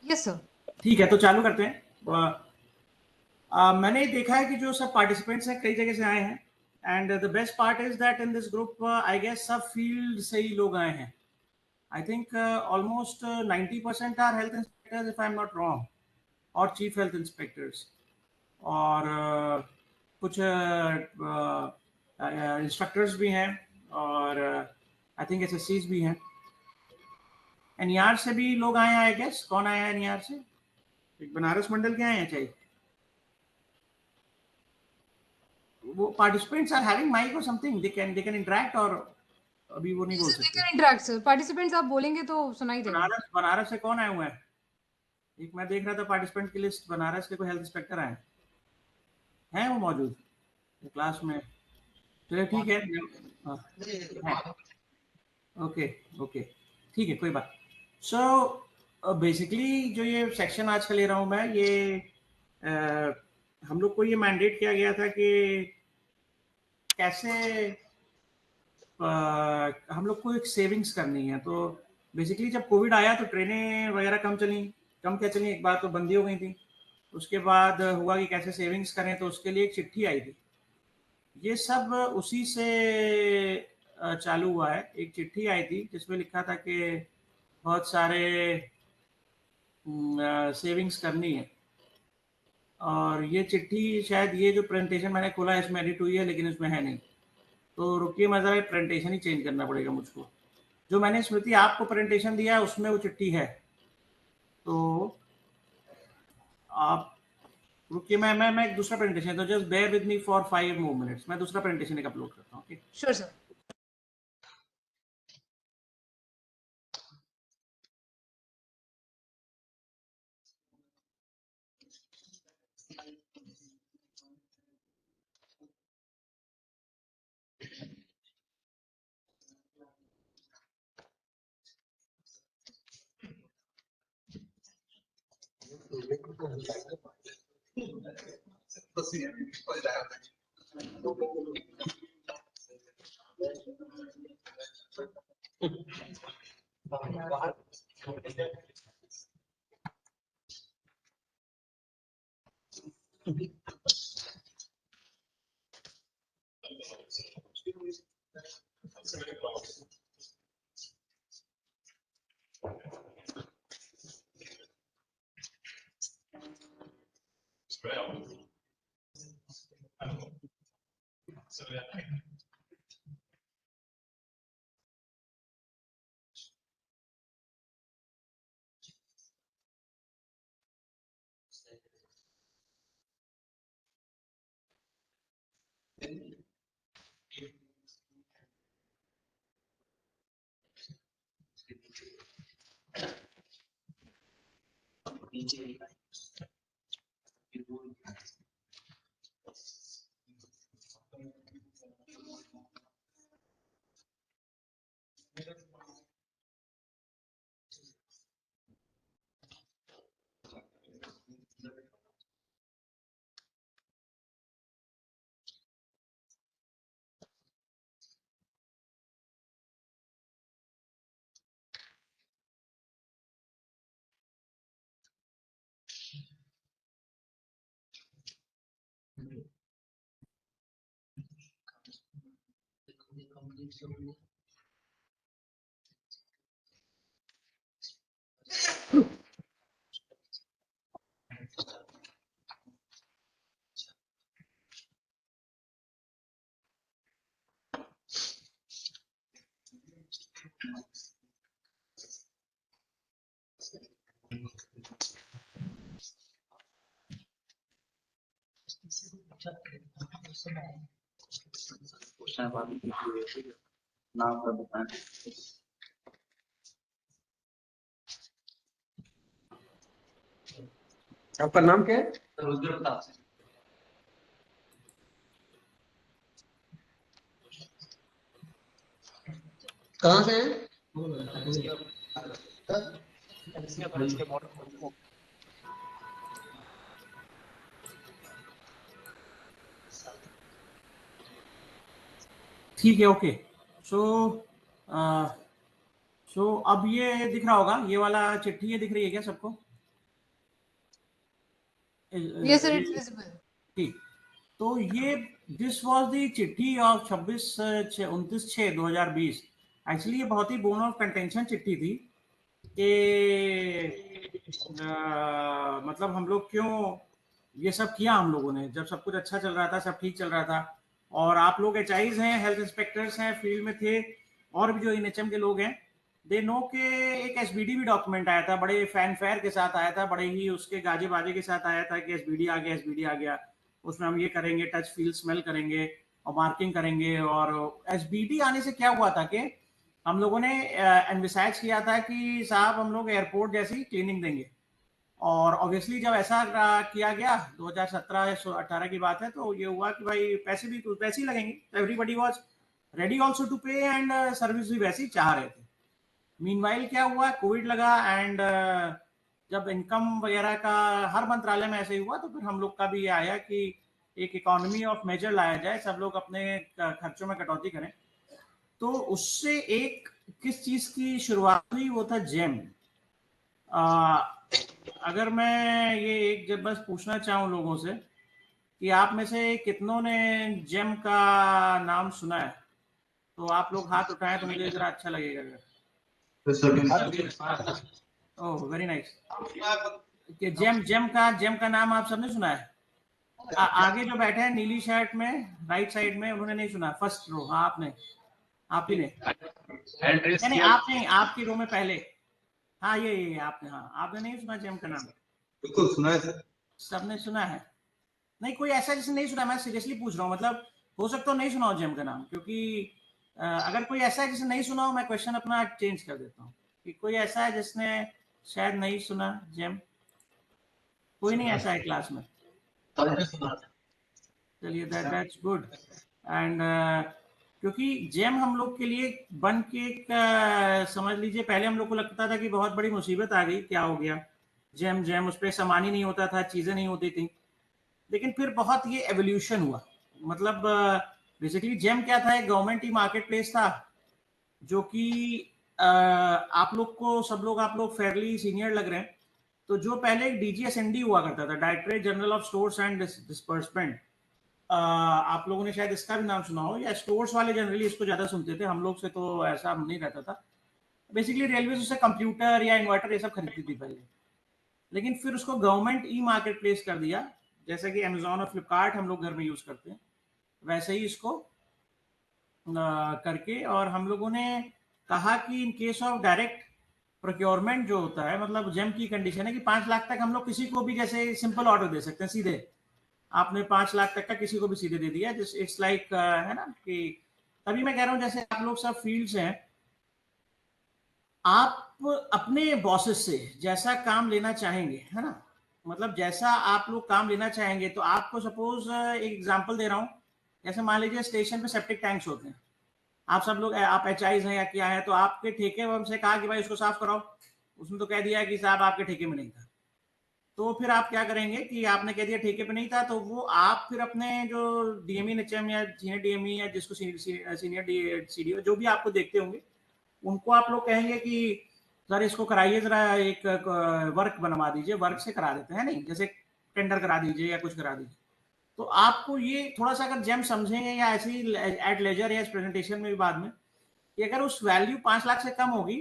Yes sir. ठीक है, तो चालू करते हैं। मैंने देखा है कि जो सब पार्टिसिपेंट्स हैं कई जगह से आए हैं, and the best part is that in this group I guess सब फील्ड से ही लोग आए हैं। I think almost 90% are health inspectors if I am not wrong, और चीफ हेल्थ इंस्पेक्टर्स, और कुछ इंस्ट्रक्टर्स भी हैं, और आई थिंक एसएससीज भी हैं। एनईआर से भी लोग आए हैं आई गेस। कौन आया है एनईआर से? एक बनारस मंडल के आए हैं चाहिए। वो पार्टिसिपेंट्स आर हैविंग माइक और समथिंग, दे कैन इंटरेक्ट, और अभी वो नहीं बोल दे सकते। कैन इंटरेक्ट सर, पार्टिसिपेंट्स आप बोलेंगे तो सुनाई देगा। बनारस से कौन आया हुआ है? एक मैं देख रहा था पार्टिसिपेंट की लिस्ट, बनारस के कोई हेल्थ इंस्पेक्टर आए हैं वो मौजूद क्लास में? चलिए ठीक है। हाँ, ओके ओके, ठीक है, कोई बात। सो बेसिकली जो ये सेक्शन आज का ले रहा हूँ मैं, ये हम लोग को ये मैंडेट किया गया था कि कैसे हम लोग को एक सेविंग्स करनी है। तो बेसिकली जब कोविड आया तो ट्रेनें वगैरह कम चली, कम क्या चली, एक बार तो बंदी हो गई थी। उसके बाद हुआ कि कैसे सेविंग्स करें, तो उसके लिए एक चिट्ठी आई थी। ये सब उसी से चालू हुआ है। एक चिट्ठी आई थी जिसमें लिखा था कि बहुत सारे सेविंग्स करनी है। और ये चिट्ठी शायद, ये जो प्रेजेंटेशन मैंने खोला है इसमें एडिट हुई है, लेकिन इसमें है नहीं। तो रुकिए, मैं ज़रा प्रेजेंटेशन ही चेंज करना पड़ेगा मुझको। जो मैंने स्मृति आपको प्रेजेंटेशन दिया है उसमें वो चिट्ठी है। तो आप रुकिए, मैं एक दूसरा प्रेजेंटेशन, तो just bear with me for 5 more minutes. मैं दूसरा प्रेजेंटेशन एक अपलोड करता हूँ। Okay, sure sir. आपका नाम क्या है? कहाँ से हैं? ठीक है, ओके। सो सो अब ये दिख रहा होगा, ये वाला चिट्ठी ये दिख रही है क्या सबको? Yes, sir, it's visible. ठीक, तो ये दिस वाज द चिट्ठी ऑफ 29/6/2020। एक्चुअली ये बहुत ही बोन ऑफ कंटेंशन चिट्ठी थी कि मतलब हम लोग क्यों ये सब किया हम लोगों ने, जब सब कुछ अच्छा चल रहा था, सब ठीक चल रहा था, और आप लोग एचआईज हैं, हेल्थ इंस्पेक्टर्स हैं, फील्ड में थे, और भी जो एनएचएम के लोग हैं, दे नो के एक एसबीडी भी डॉक्यूमेंट आया था, बड़े फैन फेयर के साथ आया था, बड़े ही उसके गाजे बाजे के साथ आया था कि एसबीडी आ गया, एसबीडी आ गया, उसमें हम ये करेंगे, टच फील स्मेल करेंगे और मार्किंग करेंगे। और एसबीडी आने से क्या हुआ था कि हम लोगों ने एनविसाइज किया था कि साहब हम लोग एयरपोर्ट जैसी क्लीनिंग देंगे, और ऑब्वियसली जब ऐसा किया गया 2017-18 की बात है, तो ये हुआ कि भाई पैसे भी तो पैसे ही लगेंगे, everybody was ready also to pay, and service भी वैसी चाह रहे थे। मीनवाइल क्या हुआ, कोविड लगा, एंड जब इनकम वगैरह का हर मंत्रालय में ऐसे ही हुआ, तो फिर हम लोग का भी ये आया कि एक इकोनॉमी ऑफ मेजर लाया जाए, सब लोग अपने खर्चों में कटौती करें। तो उससे एक किस चीज की शुरुआत हुई, वो था जेम। अगर मैं ये एक जब बस पूछना चाहूँ लोगों से कि आप में से कितनों ने जेम का नाम सुना है, तो आप लोग हाथ उठाएं तो मुझे जरा अच्छा लगेगा। Oh very nice. कि जेम का नाम आप सबने सुना है? आगे जो बैठे हैं नीली शर्ट में राइट साइड में, उन्होंने नहीं सुना। फर्स्ट रो, हाँ आपने, आप ही ने, नहीं आप नहीं, आपकी रो में पहले, हाँ ये आपने, हाँ आपने नहीं सुना जेम का नाम? बिल्कुल सुना है सर। सबने सुना है? नहीं कोई ऐसा जिसने नहीं सुना, मैं सीरियसली पूछ रहा हूँ, मतलब हो सकता हो नहीं सुना हो जेम का नाम, क्योंकि अगर कोई ऐसा है जिसने नहीं सुना हो, मैं क्वेश्चन अपना चेंज कर देता हूँ कि कोई ऐसा है जिसने शायद नहीं सुना जेम। कोई नहीं ऐसा है क्लास में? चलिए दैट्स गुड। एंड क्योंकि जेम हम लोग के लिए बन के एक समझ लीजिए, पहले हम लोग को लगता था कि बहुत बड़ी मुसीबत आ गई, क्या हो गया जेम, जेम उस पर सामान ही नहीं होता था, चीजें नहीं होती थी, लेकिन फिर बहुत ये एवोल्यूशन हुआ। मतलब बेसिकली जेम क्या था, एक गवर्नमेंट ही मार्केट प्लेस था, जो कि आप लोग को, सब लोग आप लोग फेयरली सीनियर लग रहे हैं, तो जो पहले एक डीजीएसएनडी हुआ करता था, directorate general of stores and disbursement, आप लोगों ने शायद इसका भी नाम सुना हो, या स्टोर्स वाले जनरली इसको ज्यादा सुनते थे, हम लोग से तो ऐसा नहीं रहता था। बेसिकली रेलवे उससे कंप्यूटर या इन्वर्टर ये सब खरीदती थी पहले, लेकिन फिर उसको गवर्नमेंट ई मार्केट प्लेस कर दिया, जैसे कि अमेजोन और फ्लिपकार्ट हम लोग घर में यूज करते हैं, वैसे ही इसको करके, और हम लोगों ने कहा कि in case of direct procurement जो होता है, मतलब जेम की कंडीशन है कि 5 लाख तक हम लोग किसी को भी जैसे सिंपल ऑर्डर दे सकते हैं सीधे, आपने 5 लाख तक का किसी को भी सीधे दे दिया, जिस इट्स लाइक है ना, कि तभी मैं कह रहा हूँ जैसे आप लोग सब फील्ड्स हैं, आप अपने बॉसेस से जैसा काम लेना चाहेंगे, है ना, मतलब जैसा आप लोग काम लेना चाहेंगे, तो आपको सपोज एक एग्जांपल दे रहा हूँ, जैसे मान लीजिए स्टेशन पे सेप्टिक टैंक्स होते हैं, आप सब लोग, आप एचआईज हैं या क्या है, तो आपके ठेके में हमसे कहा कि भाई इसको साफ कराओ, उसने तो कह दिया कि साहब आपके ठेके में नहीं था, तो फिर आप क्या करेंगे कि आपने कह दिया ठेके पे नहीं था, तो वो आप फिर अपने जो डीएमई एचएम या सीनियर डीएमई या जिसको सीनियर सीडीओ जो भी आपको देखते होंगे, उनको आप लोग कहेंगे कि सर इसको कराइए, जरा एक वर्क बनवा दीजिए, वर्क से करा देते हैं, नहीं जैसे टेंडर करा दीजिए या कुछ करा दीजिए। तो आपको ये थोड़ा सा अगर जेम समझेंगे, या ऐसे ही एट लेजर या इस प्रेजेंटेशन में भी बाद में, कि अगर उस वैल्यू 5 लाख से कम होगी,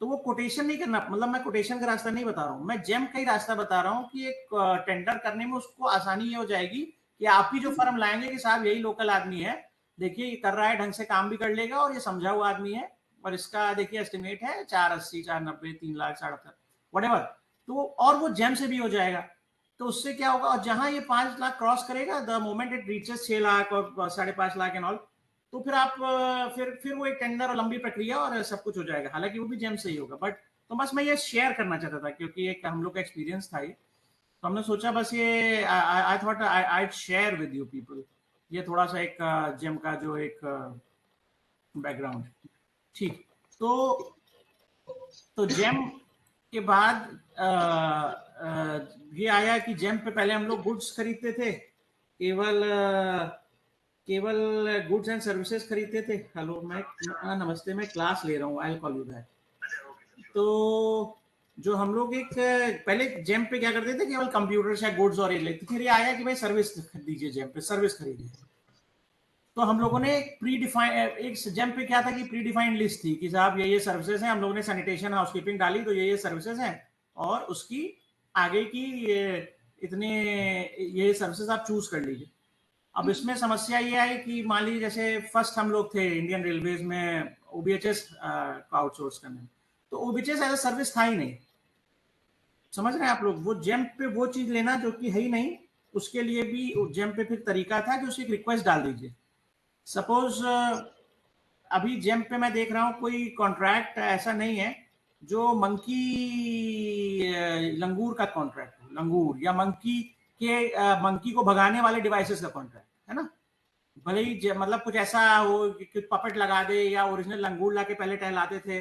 तो वो कोटेशन नहीं करना, मतलब मैं कोटेशन का रास्ता नहीं बता रहा हूँ, मैं जेम का ही रास्ता बता रहा हूँ कि एक टेंडर करने में उसको आसानी ये हो जाएगी कि आप ही जो फर्म लाएंगे कि साहब यही लोकल आदमी है, देखिए ये कर रहा है, ढंग से काम भी कर लेगा, और ये समझा हुआ आदमी है, और इसका देखिए एस्टिमेट है 480, 490, 3 लाख, 7.5 वटेवर, तो और वो जेम से भी हो जाएगा। तो उससे क्या होगा, और जहां ये 5 लाख क्रॉस करेगा, the moment it reaches 6 lakh और 5.5 लाख एंड ऑल, तो फिर आप फिर वो एक टेंडर और लंबी प्रक्रिया और सब कुछ हो जाएगा, हालांकि वो भी जेम से ही होगा, बट तो बस मैं ये शेयर करना चाहता था, क्योंकि एक हम लोग का एक्सपीरियंस था ये, तो हमने सोचा बस ये I thought I share with you people, ये थोड़ा सा एक जेम का जो एक बैकग्राउंड। ठीक, तो जेम के बाद ये आया कि जेम पे पहले हम लोग गुड्स खरीदते थे, केवल गुड्स एंड सर्विसेज खरीदते थे। हेलो, मैं नमस्ते, मैं क्लास ले रहा हूँ, I will call you back. तो जो हम लोग एक पहले जेम पे क्या करते थे, केवल कंप्यूटर्स या गुड्स और ये, फिर ये आया कि भाई सर्विस दीजिए, जेम पे सर्विस खरीदिए। तो हम लोगों ने एक प्री डिफाइंड, एक जेम पे क्या था कि प्री डिफाइंड लिस्ट थी कि साहब ये सर्विसेज हैं, हम लोगों ने सैनिटेशन हाउसकीपिंग डाली तो ये सर्विसेज हैं, और उसकी आगे की इतने ये सर्विसेज आप चूज कर लीजिए। अब इसमें समस्या ये आई कि मान लीजिए जैसे फर्स्ट हम लोग थे इंडियन रेलवेज में ओबीएचएस का आउटसोर्स करने, तो ओबीएचएस एज अ सर्विस था ही नहीं। समझ रहे हैं आप लोग, वो जेम पे वो चीज लेना जो कि है ही नहीं, उसके लिए भी जेम पे फिर तरीका था कि उसकी रिक्वेस्ट डाल दीजिए। सपोज अभी जेम पे मैं देख रहा हूँ कोई कॉन्ट्रैक्ट ऐसा नहीं है जो मंकी लंगूर का कॉन्ट्रैक्ट हो, लंगूर या मंकी के मंकी को भगाने वाले डिवाइसेस का कॉन्ट्रैक्ट है ना। भले ही मतलब कुछ ऐसा हो कि पपेट लगा दे, या ओरिजिनल लंगूर ला के पहले टहलाते थे,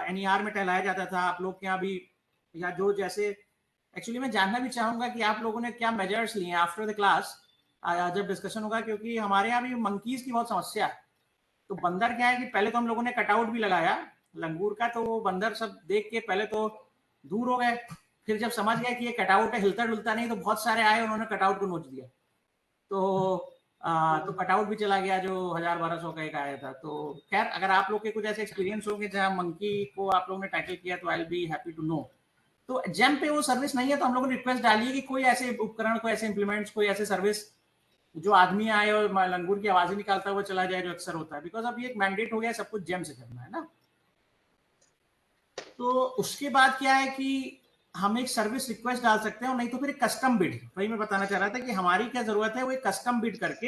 एनईआर में टहलाया जाता था आप लोग के यहाँ भी, या जो जैसे। एक्चुअली मैं जानना भी चाहूंगा कि आप लोगों ने क्या मेजर्स लिए आफ्टर द क्लास, जब डिस्कशन होगा, क्योंकि हमारे यहाँ भी मंकीज की बहुत समस्या है। तो बंदर क्या है कि पहले तो हम लोगों ने कटआउट भी लगाया लंगूर का, तो वो बंदर सब देख के पहले तो दूर हो गए, फिर जब समझ गए कि ये कटआउट है, हिलता डुलता नहीं, तो बहुत सारे आए, उन्होंने कटआउट को नोच दिया। तो कटआउट भी चला गया जो 1000-1200 का एक आया था। तो खैर, अगर आप लोग के कुछ ऐसे एक्सपीरियंस होंगे जहां मंकी को आप लोगों ने टैकल किया, तो I will be happy to know. तो जेम पे वो सर्विस नहीं है, तो हम लोगों ने रिक्वेस्ट डाली है कि कोई ऐसे उपकरण, कोई ऐसे इंप्लीमेंट्स, कोई ऐसे सर्विस जो आदमी आए और लंगूर की आवाज ही निकालता हुआ चला जाए, जो अक्सर होता है, बिकॉज अब ये एक मैंडेट हो गया सब कुछ जेम से करना है ना। तो उसके बाद क्या है कि हम एक सर्विस रिक्वेस्ट डाल सकते हैं, और नहीं तो फिर एक कस्टम बिड, वही मैं बताना चाह रहा था कि हमारी क्या जरूरत है, वो एक कस्टम बिड करके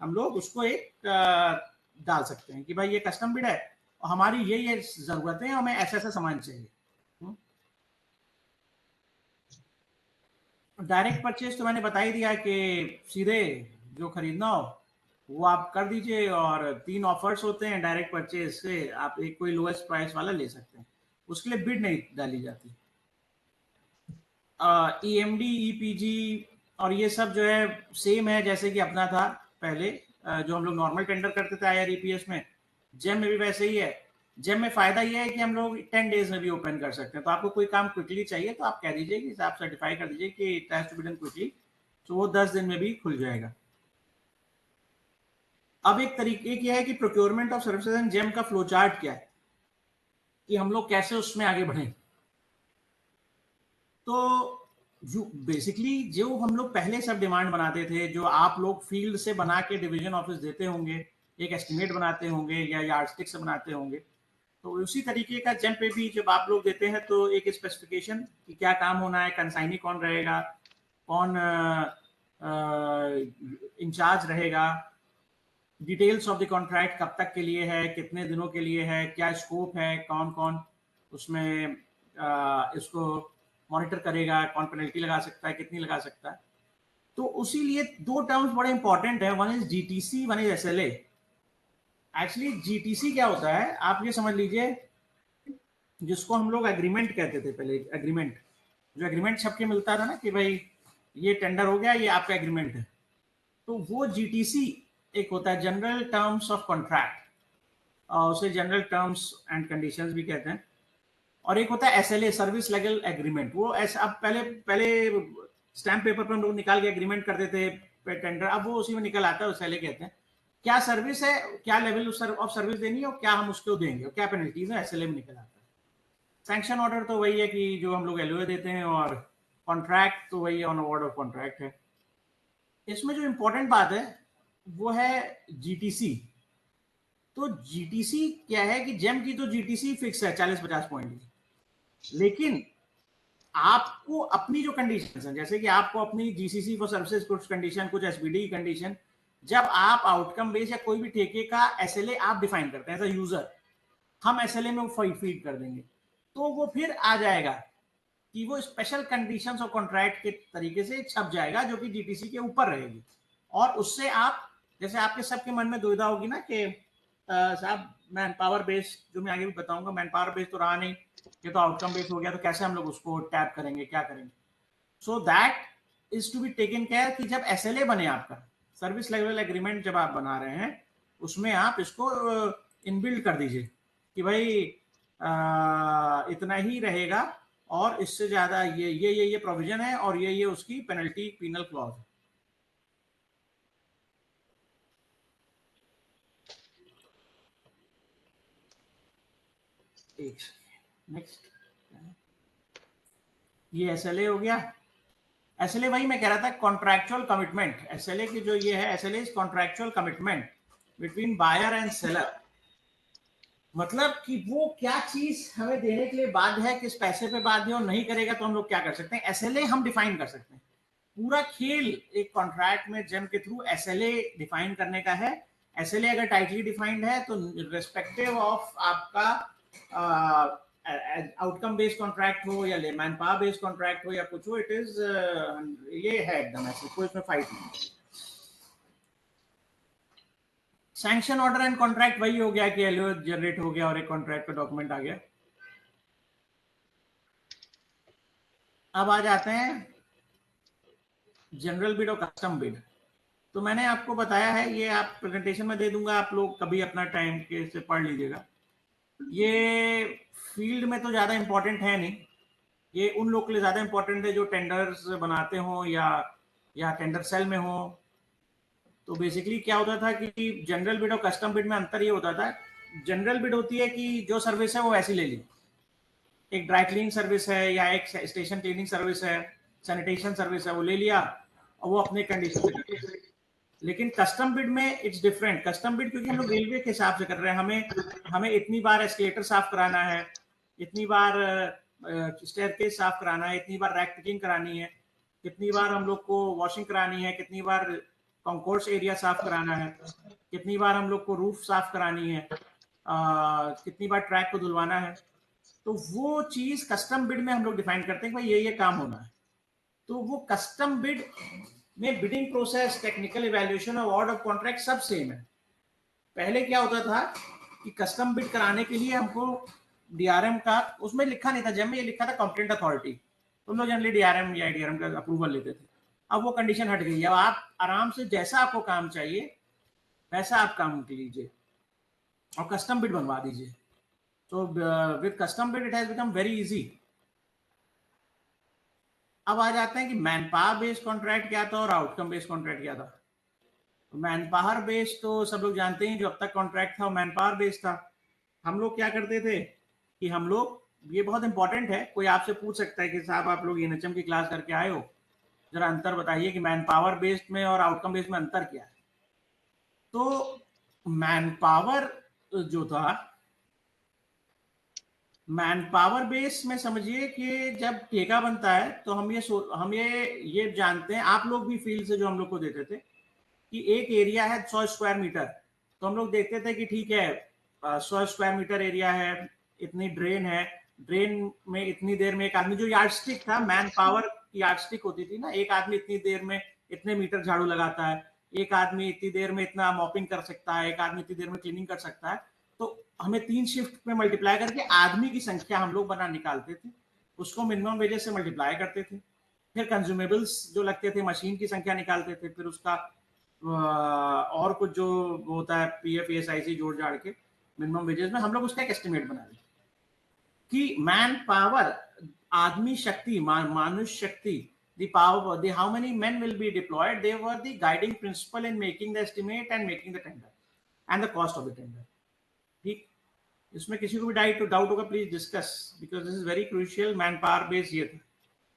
हम लोग उसको एक डाल सकते हैं कि भाई ये कस्टम बिड है और हमारी ये जरूरतें हैं, हमें ऐसा ऐसा सामान चाहिए। डायरेक्ट परचेज तो मैंने बता ही दिया कि सीधे जो खरीदना हो वो आप कर दीजिए, और 3 ऑफर्स होते हैं डायरेक्ट परचेज से, आप एक कोई लोएस्ट प्राइस वाला ले सकते हैं, उसके लिए बिड नहीं डाली जाती। ईएमडी, ईपीजी और ये सब जो है सेम है जैसे कि अपना था पहले, जो हम लोग नॉर्मल टेंडर करते थे आईआरईपीएस में, जेम में भी वैसे ही है। जेम में फायदा ये है कि हम लोग 10 डेज में भी ओपन कर सकते हैं, तो आपको कोई काम क्विकली चाहिए तो आप कह दीजिए कि आप सर्टिफाई कर दीजिए कि it has to be done quickly, तो वो 10 दिन में भी खुल जाएगा। अब एक तरीके क्या है कि procurement of services and GeM का फ्लो चार्ट क्या है, कि हम लोग कैसे उसमें आगे बढ़े। तो जो बेसिकली जो हम लोग पहले सब डिमांड बनाते थे, जो आप लोग फील्ड से बना के डिवीजन ऑफिस देते होंगे, एक एस्टिमेट बनाते होंगे या यार्डस्टिक से बनाते होंगे, तो उसी तरीके का जेम पे भी जब आप लोग देते हैं तो एक स्पेसिफिकेशन कि क्या काम होना है, कंसाइनी कौन रहेगा, कौन इंचार्ज रहेगा, डिटेल्स ऑफ द कॉन्ट्रैक्ट कब तक के लिए है, कितने दिनों के लिए है, क्या स्कोप है, कौन कौन उसमें इसको मॉनिटर करेगा, कौन पेनल्टी लगा सकता है, कितनी लगा सकता है। तो उसी लिए 2 टर्म्स बड़े इंपॉर्टेंट है, one is GTC, one is SLA. Actually GTC क्या होता है आप ये समझ लीजिए, जिसको हम लोग एग्रीमेंट कहते थे पहले, एग्रीमेंट, जो एग्रीमेंट छपके मिलता था ना कि भाई ये टेंडर हो गया, ये आपका एग्रीमेंट है, तो वो जीटीसी एक होता है, जनरल टर्म्स ऑफ कॉन्ट्रैक्ट, उसे जनरल टर्म्स एंड कंडीशंस भी कहते हैं। और एक होता है एसएलए, सर्विस लेवल एग्रीमेंट। वो ऐसा, अब पहले पहले स्टैम्प पेपर पर हम लोग निकाल के एग्रीमेंट करते थे टेंडर, अब वो उसी में निकल आता है, एसएलए कहते हैं। क्या सर्विस है, क्या लेवल ऑफ सर्विस देनी है और क्या हम उसको देंगे और क्या पेनल्टीज है, एसएलए में निकल आता है। सैंक्शन ऑर्डर तो वही है कि जो हम लोग एलओए देते हैं, और कॉन्ट्रैक्ट तो वही ऑन अवार्ड ऑफ कॉन्ट्रैक्ट है। इसमें जो इंपॉर्टेंट बात है वो है जीटीसी। तो जीटीसी क्या है कि जेम की तो जीटीसी फिक्स है 40-50 पॉइंट की, लेकिन आपको अपनी जो कंडीशन है, जैसे कि आपको अपनी जीसीसी फॉर सर्विसेज कुछ कंडीशन, कुछ एसबीडी की कंडीशन, जब आप आउटकम बेस या कोई भी ठेके का एसएलए आप डिफाइन करते हैं एज अ यूजर, हम एसएलए में फीड कर देंगे, तो वो फिर आ जाएगा कि वो स्पेशल कंडीशंस और कॉन्ट्रैक्ट के तरीके से छप जाएगा, जो कि जीटीसी के ऊपर रहेगी। और उससे आप, जैसे आपके सबके मन में दुविधा होगी ना कि साहब मैन पावर बेस, जो मैं आगे भी बताऊंगा, मैन पावर बेस तो रहा नहीं, ये तो आउटकम बेस हो गया, तो कैसे हम लोग उसको टैप करेंगे, क्या करेंगे। So that is to be taken care कि जब एसएलए बने आपका, सर्विस लेवल एग्रीमेंट जब आप बना रहे हैं, उसमें आप इसको इनबिल्ड कर दीजिए कि भाई इतना ही रहेगा और इससे ज्यादा ये प्रोविजन है और ये उसकी पेनल्टी पीनल क्लॉज है। नेक्स्ट, ये एसएलए हो गया। एसएलए वही मैं कह रहा था, कॉन्ट्रैक्चुअल कमिटमेंट। एसएलए की जो ये है, SLA is contractual commitment between buyer and seller. मतलब कि वो क्या चीज हमें देने के लिए बाध्य है, किस पैसे पे बाध्य है, और नहीं करेगा तो हम लोग क्या कर सकते हैं, एसएलए हम डिफाइन कर सकते हैं। पूरा खेल एक कॉन्ट्रैक्ट में जेम के थ्रू एसएलए डिफाइन करने का है। एसएलए अगर टाइटली डिफाइंड है तो रिस्पेक्टिव ऑफ आपका आउटकम बेस्ड कॉन्ट्रैक्ट हो या मैन पावर बेस्ड कॉन्ट्रैक्ट हो या कुछ हो, इट इज ये है एकदम ऐसे, कोई इसमें फाइट नहीं। सैंक्शन ऑर्डर एंड कॉन्ट्रैक्ट वही हो गया कि एलओ जनरेट हो गया और एक कॉन्ट्रैक्ट का डॉक्यूमेंट आ गया। अब आ जाते हैं जनरल बिड और कस्टम बिड। तो मैंने आपको बताया है, ये आप प्रेजेंटेशन में दे दूंगा, आप लोग कभी अपना टाइम के से पढ़ लीजिएगा। ये फील्ड में तो ज़्यादा इंपॉर्टेंट है नहीं, ये उन लोग के लिए ज़्यादा इंपॉर्टेंट है जो टेंडर्स बनाते हो या टेंडर सेल में हो। तो बेसिकली क्या होता था कि जनरल बिड और कस्टम बिड में अंतर ये होता था, जनरल बिड होती है कि जो सर्विस है वो वैसी ले ली, एक ड्राई क्लीनिंग सर्विस है या एक स्टेशन क्लीनिंग सर्विस है, सैनिटेशन सर्विस है, वो ले लिया और वो अपने कंडीशन से कर। लेकिन कस्टम बिड में इट्स डिफरेंट। कस्टम बिड क्योंकि हम लोग रेलवे के हिसाब से कर रहे हैं, हमें इतनी बार एस्केलेटर साफ कराना है, इतनी बार स्टेयरकेस साफ कराना है, इतनी बार रैक पिकिंग करानी है, कितनी बार हम लोग को वॉशिंग करानी है, कितनी बार कॉन्कोर्स एरिया साफ कराना है, कितनी बार हम लोग को रूफ साफ करानी है, कितनी बार ट्रैक को धुलवाना है। तो वो चीज कस्टम बिड में हम लोग डिफाइन करते हैं कि भाई ये काम होना है। तो वो कस्टम बिड में bidding process, technical evaluation, award of contract सब सेम है। पहले क्या होता था कि कस्टम बिड कराने के लिए हमको डीआरएम का, उसमें लिखा नहीं था, जब में ये लिखा था कॉम्पिटेंट अथॉरिटी, तुम लोग जनरली डीआरएम या डीआरएम का अप्रूवल लेते थे। अब वो कंडीशन हट गई, अब आप आराम से जैसा आपको काम चाहिए वैसा आप काम लीजिए और कस्टम बिड बनवा दीजिए। तो with custom bid it has become very easy. अब आ जाते हैं कि मैन पावर बेस्ड कॉन्ट्रैक्ट क्या था और आउटकम बेस्ड कॉन्ट्रैक्ट क्या था। मैन पावर बेस्ड तो सब लोग जानते हैं, जो अब तक कॉन्ट्रैक्ट था वो मैन पावर बेस्ड था। हम लोग क्या करते थे कि हम लोग, ये बहुत इंपॉर्टेंट है, कोई आपसे पूछ सकता है कि साहब आप लोग एनएचएम की क्लास करके आए हो, जरा अंतर बताइए कि मैन पावर बेस्ड में और आउटकम बेस्ड में अंतर क्या है। तो मैन पावर जो था, मैन पावर बेस में समझिए कि जब ठेका बनता है तो हम ये जानते हैं, आप लोग भी फील्ड से जो हम लोग को देते थे कि एक एरिया है 100 स्क्वायर मीटर, तो हम लोग देखते थे कि ठीक है 100 स्क्वायर मीटर एरिया है, इतनी ड्रेन है, ड्रेन में इतनी देर में एक आदमी, जो यार्डस्टिक था, मैन पावर की यार्डस्टिक होती थी ना, एक आदमी इतनी देर में इतने मीटर झाड़ू लगाता है, एक आदमी इतनी देर में इतना मॉपिंग कर सकता है, एक आदमी इतनी देर में क्लीनिंग कर सकता है। तो हमें 3 शिफ्ट में मल्टीप्लाई करके आदमी की संख्या हम लोग बना निकालते थे, उसको मिनिमम वेजेस से मल्टीप्लाई करते थे, फिर कंज्यूमेबल्स जो लगते थे मशीन की संख्या निकालते थे, फिर उसका और कुछ जो होता है पीएफ एएसआईसी जोड़ जाड़ के मिनिमम वेजेस में हम लोग उसका एक एस्टिमेट बना लें कि मैन पावर, आदमी शक्ति, मानुष शक्ति, the power, the how many men will be deployed, they were the guiding principle in making the estimate and making the tender and the cost of the tender. ठीक, इसमें किसी को भी डाउट होगा please discuss, because this is very crucial. Man power base ये था।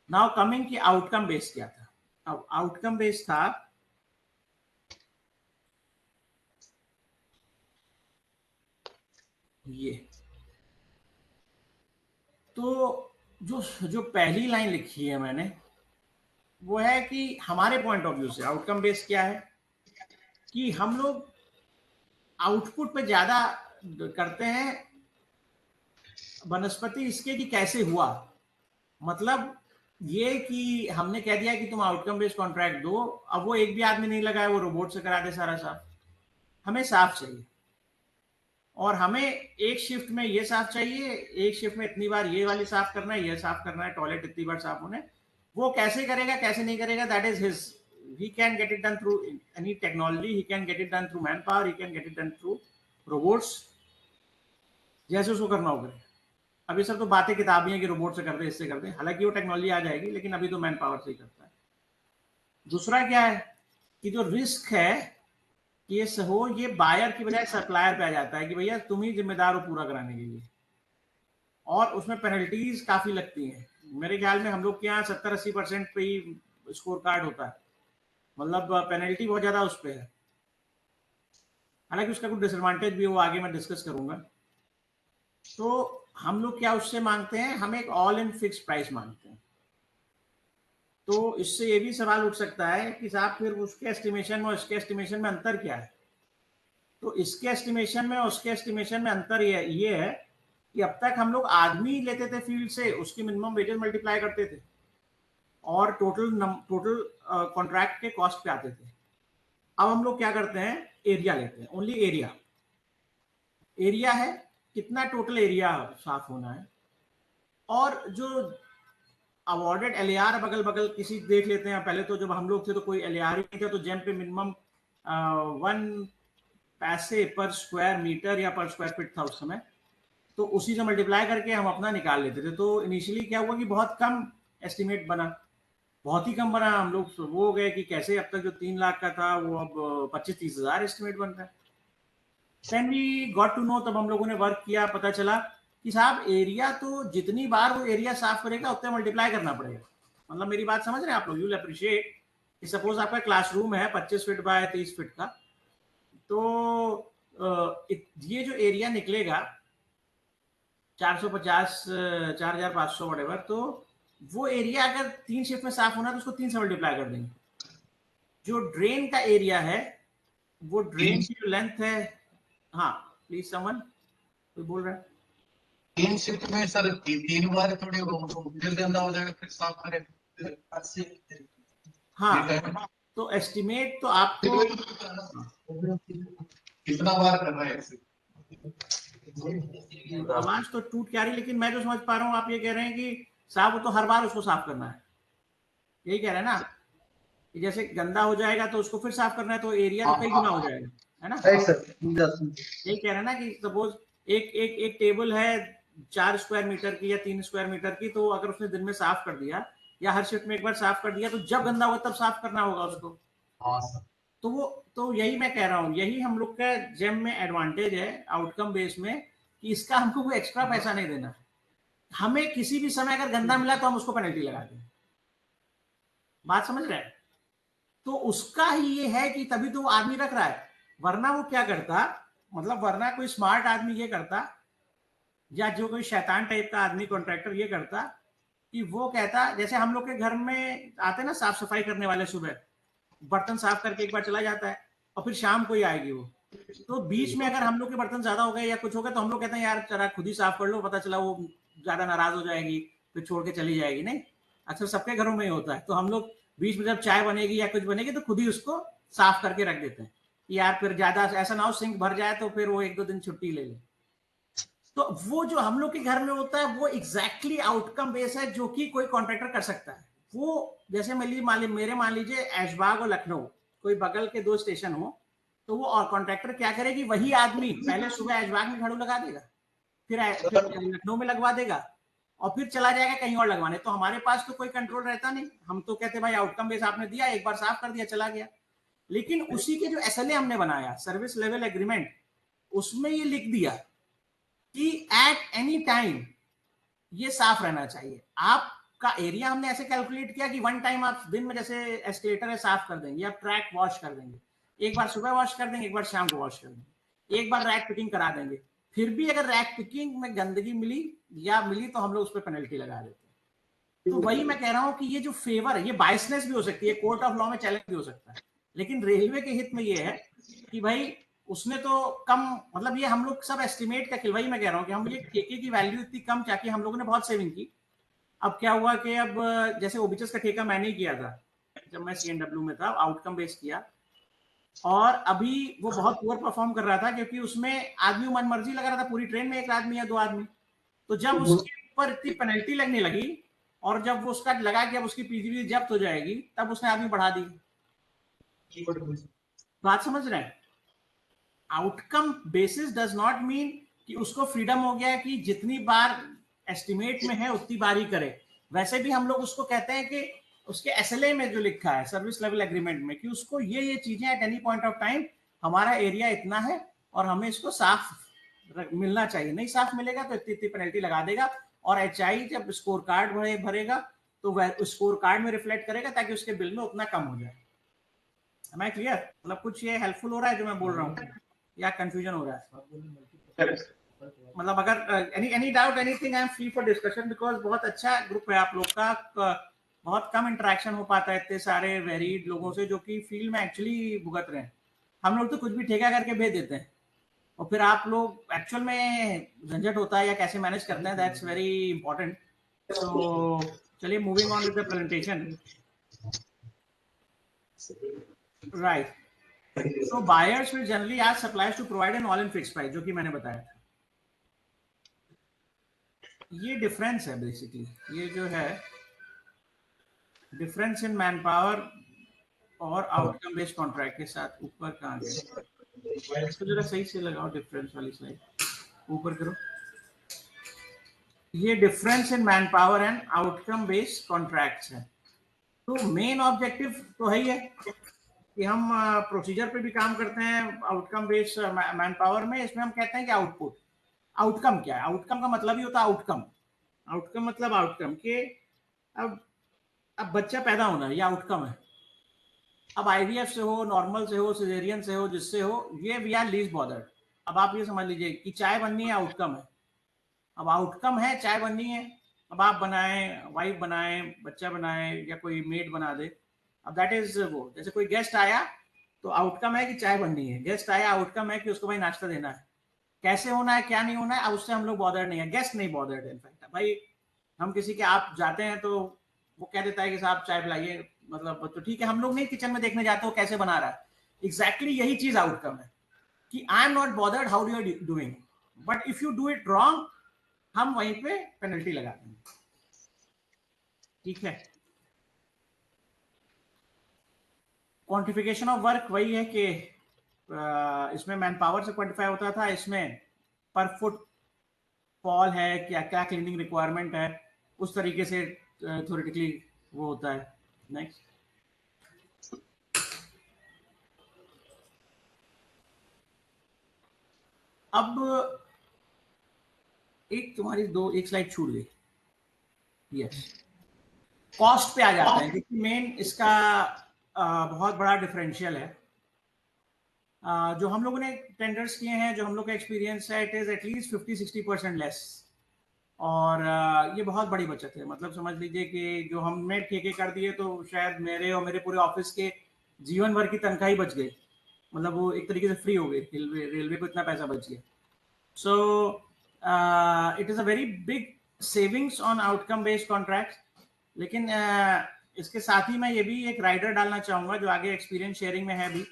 Now coming कि outcome base क्या था। अब आउटकम बेस था ये, तो जो जो पहली लाइन लिखी है मैंने वो है कि हमारे पॉइंट ऑफ व्यू से आउटकम बेस क्या है कि हम लोग आउटपुट पे ज्यादा करते हैं वनस्पति इसके कि कैसे हुआ। मतलब ये कि हमने कह दिया कि तुम आउटकम बेस्ड कॉन्ट्रैक्ट दो, अब वो एक भी आदमी नहीं लगाए, वो रोबोट से करा दे सारा साफ। हमें साफ चाहिए और हमें एक शिफ्ट में ये साफ चाहिए, एक शिफ्ट में इतनी बार ये वाली साफ करना है, ये साफ करना है, टॉयलेट इतनी बार साफ होने। वो कैसे करेगा कैसे नहीं करेगा, that is his, he can get it done through any technology, he can get it done through manpower, he can get it done through robots, जैसे उसको करना होगा। अभी सर तो बातें किताबी हैं कि रोबोट से करते, इससे करते, हालांकि वो टेक्नोलॉजी आ जाएगी, लेकिन अभी तो मैन पावर से ही करता है। दूसरा क्या है कि जो रिस्क है कि ये हो, ये बायर की बजाय सप्लायर पे आ जाता है कि भैया तुम ही जिम्मेदार हो पूरा कराने के लिए, और उसमें पेनल्टीज काफी लगती हैं। मेरे ख्याल में हम लोग के यहाँ 70-80% पे ही स्कोर कार्ड होता है, मतलब पेनल्टी बहुत ज्यादा उस पर है। हालांकि उसका कुछ डिसएडवांटेज भी वो आगे मैं डिस्कस करूंगा। तो हम लोग क्या उससे मांगते हैं, हम एक ऑल इन फिक्स प्राइस मांगते हैं। तो इससे ये भी सवाल उठ सकता है कि साहब फिर उसके एस्टिमेशन में और इसके एस्टिमेशन में अंतर क्या है। तो इसके एस्टिमेशन में और उसके एस्टिमेशन में अंतर ये है कि अब तक हम लोग आदमी लेते थे फील्ड से, उसकी मिनिमम वेजेस मल्टीप्लाई करते थे और टोटल कॉन्ट्रैक्ट के कॉस्ट पे आते थे। अब हम लोग क्या करते हैं, एरिया लेते हैं, ओनली एरिया। एरिया है कितना टोटल एरिया साफ होना है, और जो अवॉर्डेड एलएआर बगल बगल किसी देख लेते हैं। पहले तो जब हम लोग थे तो कोई एलएआर ही नहीं था, तो जेम पे मिनिमम 1 पैसे पर स्क्वायर मीटर या पर स्क्वायर फीट था उस समय, तो उसी से मल्टीप्लाई करके हम अपना निकाल लेते थे। तो इनिशियली क्या हुआ कि बहुत कम एस्टिमेट बना, बहुत ही कम बना। हम लोग वो हो गए कि कैसे अब तक जो 3 लाख का था वो अब 25-30 हज़ार एस्टिमेट बन रहा है। Then we got to know, तब हम लोगों ने वर्क किया, पता चला कि साहब एरिया तो जितनी बार वो एरिया साफ करेगा उतने मल्टीप्लाई करना पड़ेगा। मतलब मेरी बात समझ रहे हैं आप लोग, यू विल अप्रिशिएट कि सपोज आपका क्लासरूम है 25 फीट बाय 30 फीट का, तो ये जो एरिया निकलेगा 450 4500 वटेवर, तो वो एरिया अगर 3 शिफ्ट में साफ होना तो उसको 3 से मल्टीप्लाई कर देंगे। जो ड्रेन का एरिया है, वो ड्रेन की जो लेंथ है, हाँ प्लीज समन कोई बोल रहा है। 3 शिफ्ट में सर 3 बार थोड़ी फिर गंदा हो जाएगा, फिर साफ करें। हाँ तो एस्टिमेट तो आपको कितना बार कर रहे हैं? आवाज तो टूट क्या रही, लेकिन मैं जो समझ पा रहा हूँ आप ये कह रहे हैं कि साहब वो तो हर बार उसको साफ करना है, यही कह रहे हैं ना, कि जैसे गंदा हो जाएगा तो उसको फिर साफ करना है, तो एरिया तो कई गुना हो जाएगा, है ना। यही कह रहे हैं ना कि सपोज एक एक एक टेबल है 4 स्क्वायर मीटर की या 3 स्क्वायर मीटर की, तो अगर उसने दिन में साफ कर दिया या हर शिफ्ट में एक बार साफ कर दिया, तो जब गंदा होगा तब साफ करना होगा उसको। तो वो, तो यही मैं कह रहा हूँ, यही हम लोग का जेम में एडवांटेज है आउटकम बेस में, कि इसका हमको कोई एक्स्ट्रा पैसा नहीं देना। हमें किसी भी समय अगर गंदा मिला तो हम उसको पेनल्टी लगा दें। बात समझ रहे हैं। तो उसका ही ये है कि तभी तो वो आदमी रख रहा है, वरना वो क्या करता, मतलब वरना कोई स्मार्ट आदमी ये करता, या जो कोई शैतान टाइप का आदमी कॉन्ट्रैक्टर ये करता कि वो कहता, जैसे हम लोग के घर में आते ना साफ सफाई करने वाले, सुबह बर्तन साफ करके एक बार चला जाता है और फिर शाम को ही आएगी वो, तो बीच में अगर हम लोग के बर्तन ज्यादा हो गए या कुछ हो गया तो हम लोग कहते हैं यार जरा खुद ही साफ कर लो, पता चला वो ज्यादा नाराज हो जाएगी फिर छोड़ के चली जाएगी। नहीं, अक्सर सबके घरों में ही होता है। तो हम लोग बीच में जब चाय बनेगी या कुछ बनेगी तो खुद ही उसको साफ करके रख देते हैं कि यार फिर ज्यादा ऐसा ना हो सिंक भर जाए तो फिर वो 1-2 दिन छुट्टी ले ले। तो वो जो हम लोग के घर में होता है वो एग्जैक्टली आउटकम बेस है, जो कि कोई कॉन्ट्रैक्टर कर सकता है। वो जैसे मेरे मान लीजिए ऐशबाग और लखनऊ कोई बगल के 2 स्टेशन हो, तो वो और कॉन्ट्रैक्टर क्या करेगी, वही आदमी पहले सुबह ऐशबाग में झाड़ू लगा देगा, फिर लखनऊ में लगवा देगा और फिर चला जाएगा कहीं और लगवाने। तो हमारे पास तो कोई कंट्रोल रहता नहीं, हम तो कहते भाई आउटकम बेस आपने दिया, एक बार साफ कर दिया चला गया। लेकिन उसी के जो एसएलए हमने बनाया, सर्विस लेवल एग्रीमेंट, उसमें ये लिख दिया कि एट एनी टाइम ये साफ रहना चाहिए। आपका एरिया हमने ऐसे कैलकुलेट किया कि 1 टाइम आप दिन में, जैसे एस्केलेटर है साफ कर देंगे या ट्रैक वॉश कर देंगे, एक बार सुबह वॉश कर देंगे, एक बार शाम को वॉश कर देंगे, एक बार रैक पिकिंग करा देंगे। फिर भी अगर रैक पिकिंग में गंदगी मिली तो हम लोग उस पर पेनल्टी लगा देते हैं। तो वही मैं कह रहा हूं कि ये जो फेवर है, ये बायसनेस भी हो सकती है, कोर्ट ऑफ लॉ में चैलेंज भी हो सकता है, लेकिन रेलवे के हित में ये है कि भाई उसने तो कम, मतलब ये हम लोग सब एस्टिमेट का खेल, वही मैं कह रहा हूँ कि हम ये ठेके की वैल्यू इतनी कम चाहती, हम लोगों ने बहुत सेविंग की। अब क्या हुआ कि अब जैसे ओबीएचएस का ठेका मैंने ही किया था जब मैं सीएनडब्ल्यू में था, आउटकम बेस किया, और अभी वो बहुत पुअर परफॉर्म कर रहा था क्योंकि उसमें आदमी मन मर्जी लगा रहा था, पूरी ट्रेन में 1 आदमी या 2 आदमी। तो जब उसके ऊपर इतनी पेनल्टी लगने लगी और जब वो उसका लगा कि अब उसकी पीजीवी जब्त हो जाएगी, तब उसने आदमी बढ़ा दी। बात समझ रहे हैं। Outcome basis does not mean कि उसको फ्रीडम हो गया कि जितनी बार एस्टिमेट में है उतनी बारी करे। वैसे भी हम लोग उसको कहते हैं कि उसके एसएलए में जो लिखा है सर्विस लेवल एग्रीमेंट में कि उसको ये चीजें at any point of time हमारा एरिया इतना है और हमें इसको साफ मिलना चाहिए, नहीं साफ मिलेगा तो इतनी इतनी पेनल्टी लगा देगा। और एचआई जब स्कोर कार्ड भरेगा तो वह स्कोर कार्ड में रिफ्लेक्ट करेगा ताकि उसके बिल में उतना कम हो जाए। Am I clear? मतलब कुछ ये हेल्पफुल हो रहा है जो मैं बोल रहा हूँ या कंफ्यूजन हो रहा है? मतलब अगर any doubt anything I am free for discussion because बहुत अच्छा ग्रुप है आप लोग का। बहुत कम इंटरेक्शन हो पाता है इतने सारे वेरीड लोगों से जो कि फील्ड में एक्चुअली भुगत रहे हैं। हम लोग तो कुछ भी ठेका करके भेज देते हैं और फिर आप लोग एक्चुअल में झंझट होता है या कैसे मैनेज करते हैं, दैट्स वेरी इंपॉर्टेंट। तो चलिए moving on with the presentation. Right, so buyers will generally ask suppliers to provide an all in fixed price, जो कि मैंने बताया था। ये डिफरेंस है बेसिकली, ये जो है डिफरेंस इन मैन पावर और आउटकम बेस्ड कॉन्ट्रैक्ट के साथ। ऊपर कहाँ गए इसको जरा सही से लगाओ, डिफरेंस वाली स्लाइड ऊपर करो। ये difference in man power and outcome based contracts है। तो मेन ऑब्जेक्टिव तो है ही है कि हम प्रोसीजर पे भी काम करते हैं आउटकम बेस्ड मैन पावर में। इसमें हम कहते हैं कि आउटपुट, आउटकम क्या है? आउटकम का मतलब ही होता है आउटकम। आउटकम मतलब आउटकम के अब बच्चा पैदा होना ये आउटकम है। अब आईवीएफ से हो, नॉर्मल से हो, सिजेरियन से हो, जिससे हो, ये वी आर लीस्ट बॉदर्ड। अब आप ये समझ लीजिए कि चाय बननी है आउटकम है। अब आउटकम है चाय बननी है, अब आप बनाएं, वाइफ बनाए, बच्चा बनाए या कोई मेड बना दे, अब दैट इज वो। जैसे कोई गेस्ट आया तो आउटकम है कि चाय बननी है, गेस्ट आया आउटकम है कि उसको भाई नाश्ता देना है। कैसे होना है क्या नहीं होना है अब उससे हम लोग बॉदर्ड नहीं है, गेस्ट नहीं बॉदर्ड है। इनफैक्ट भाई हम किसी के आप जाते हैं तो वो कह देता है कि साहब चाय पिलाइए, मतलब तो ठीक है, हम लोग नहीं किचन में देखने जाते हो कैसे बना रहा है। एग्जैक्टली यही चीज आउटकम है कि I am not bothered how you are doing, but if you do it wrong हम वहीं पे पेनल्टी लगा देंगे। ठीक है, क्वांटिफिकेशन ऑफ वर्क वही है कि इसमें मैन पावर से क्वांटिफाई होता था, इसमें पर फुट फॉल है, क्या क्या क्लीनिंग रिक्वायरमेंट है, उस तरीके से थ्योरेटिकली वो होता है। नेक्स्ट, अब एक तुम्हारी एक स्लाइड छूट गई। यस, कॉस्ट पे आ जाते हैं क्योंकि मेन इसका बहुत बड़ा डिफरेंशियल है। जो हम लोगों ने टेंडर्स किए हैं, जो हम लोग का एक्सपीरियंस है, इट इज एटलीस्ट 50-60% लेस। और ये बहुत बड़ी बचत है। मतलब समझ लीजिए कि जो हमने ठेके कर दिए तो शायद मेरे और मेरे पूरे ऑफिस के जीवन भर की तनख्वाही बच गई। मतलब वो एक तरीके से फ्री हो गई, रेलवे को इतना पैसा बच गया। So it is a very big savings on outcome based contract. लेकिन इसके साथ ही मैं ये भी एक राइडर डालना चाहूँगा जो आगे एक्सपीरियंस शेयरिंग में है भी,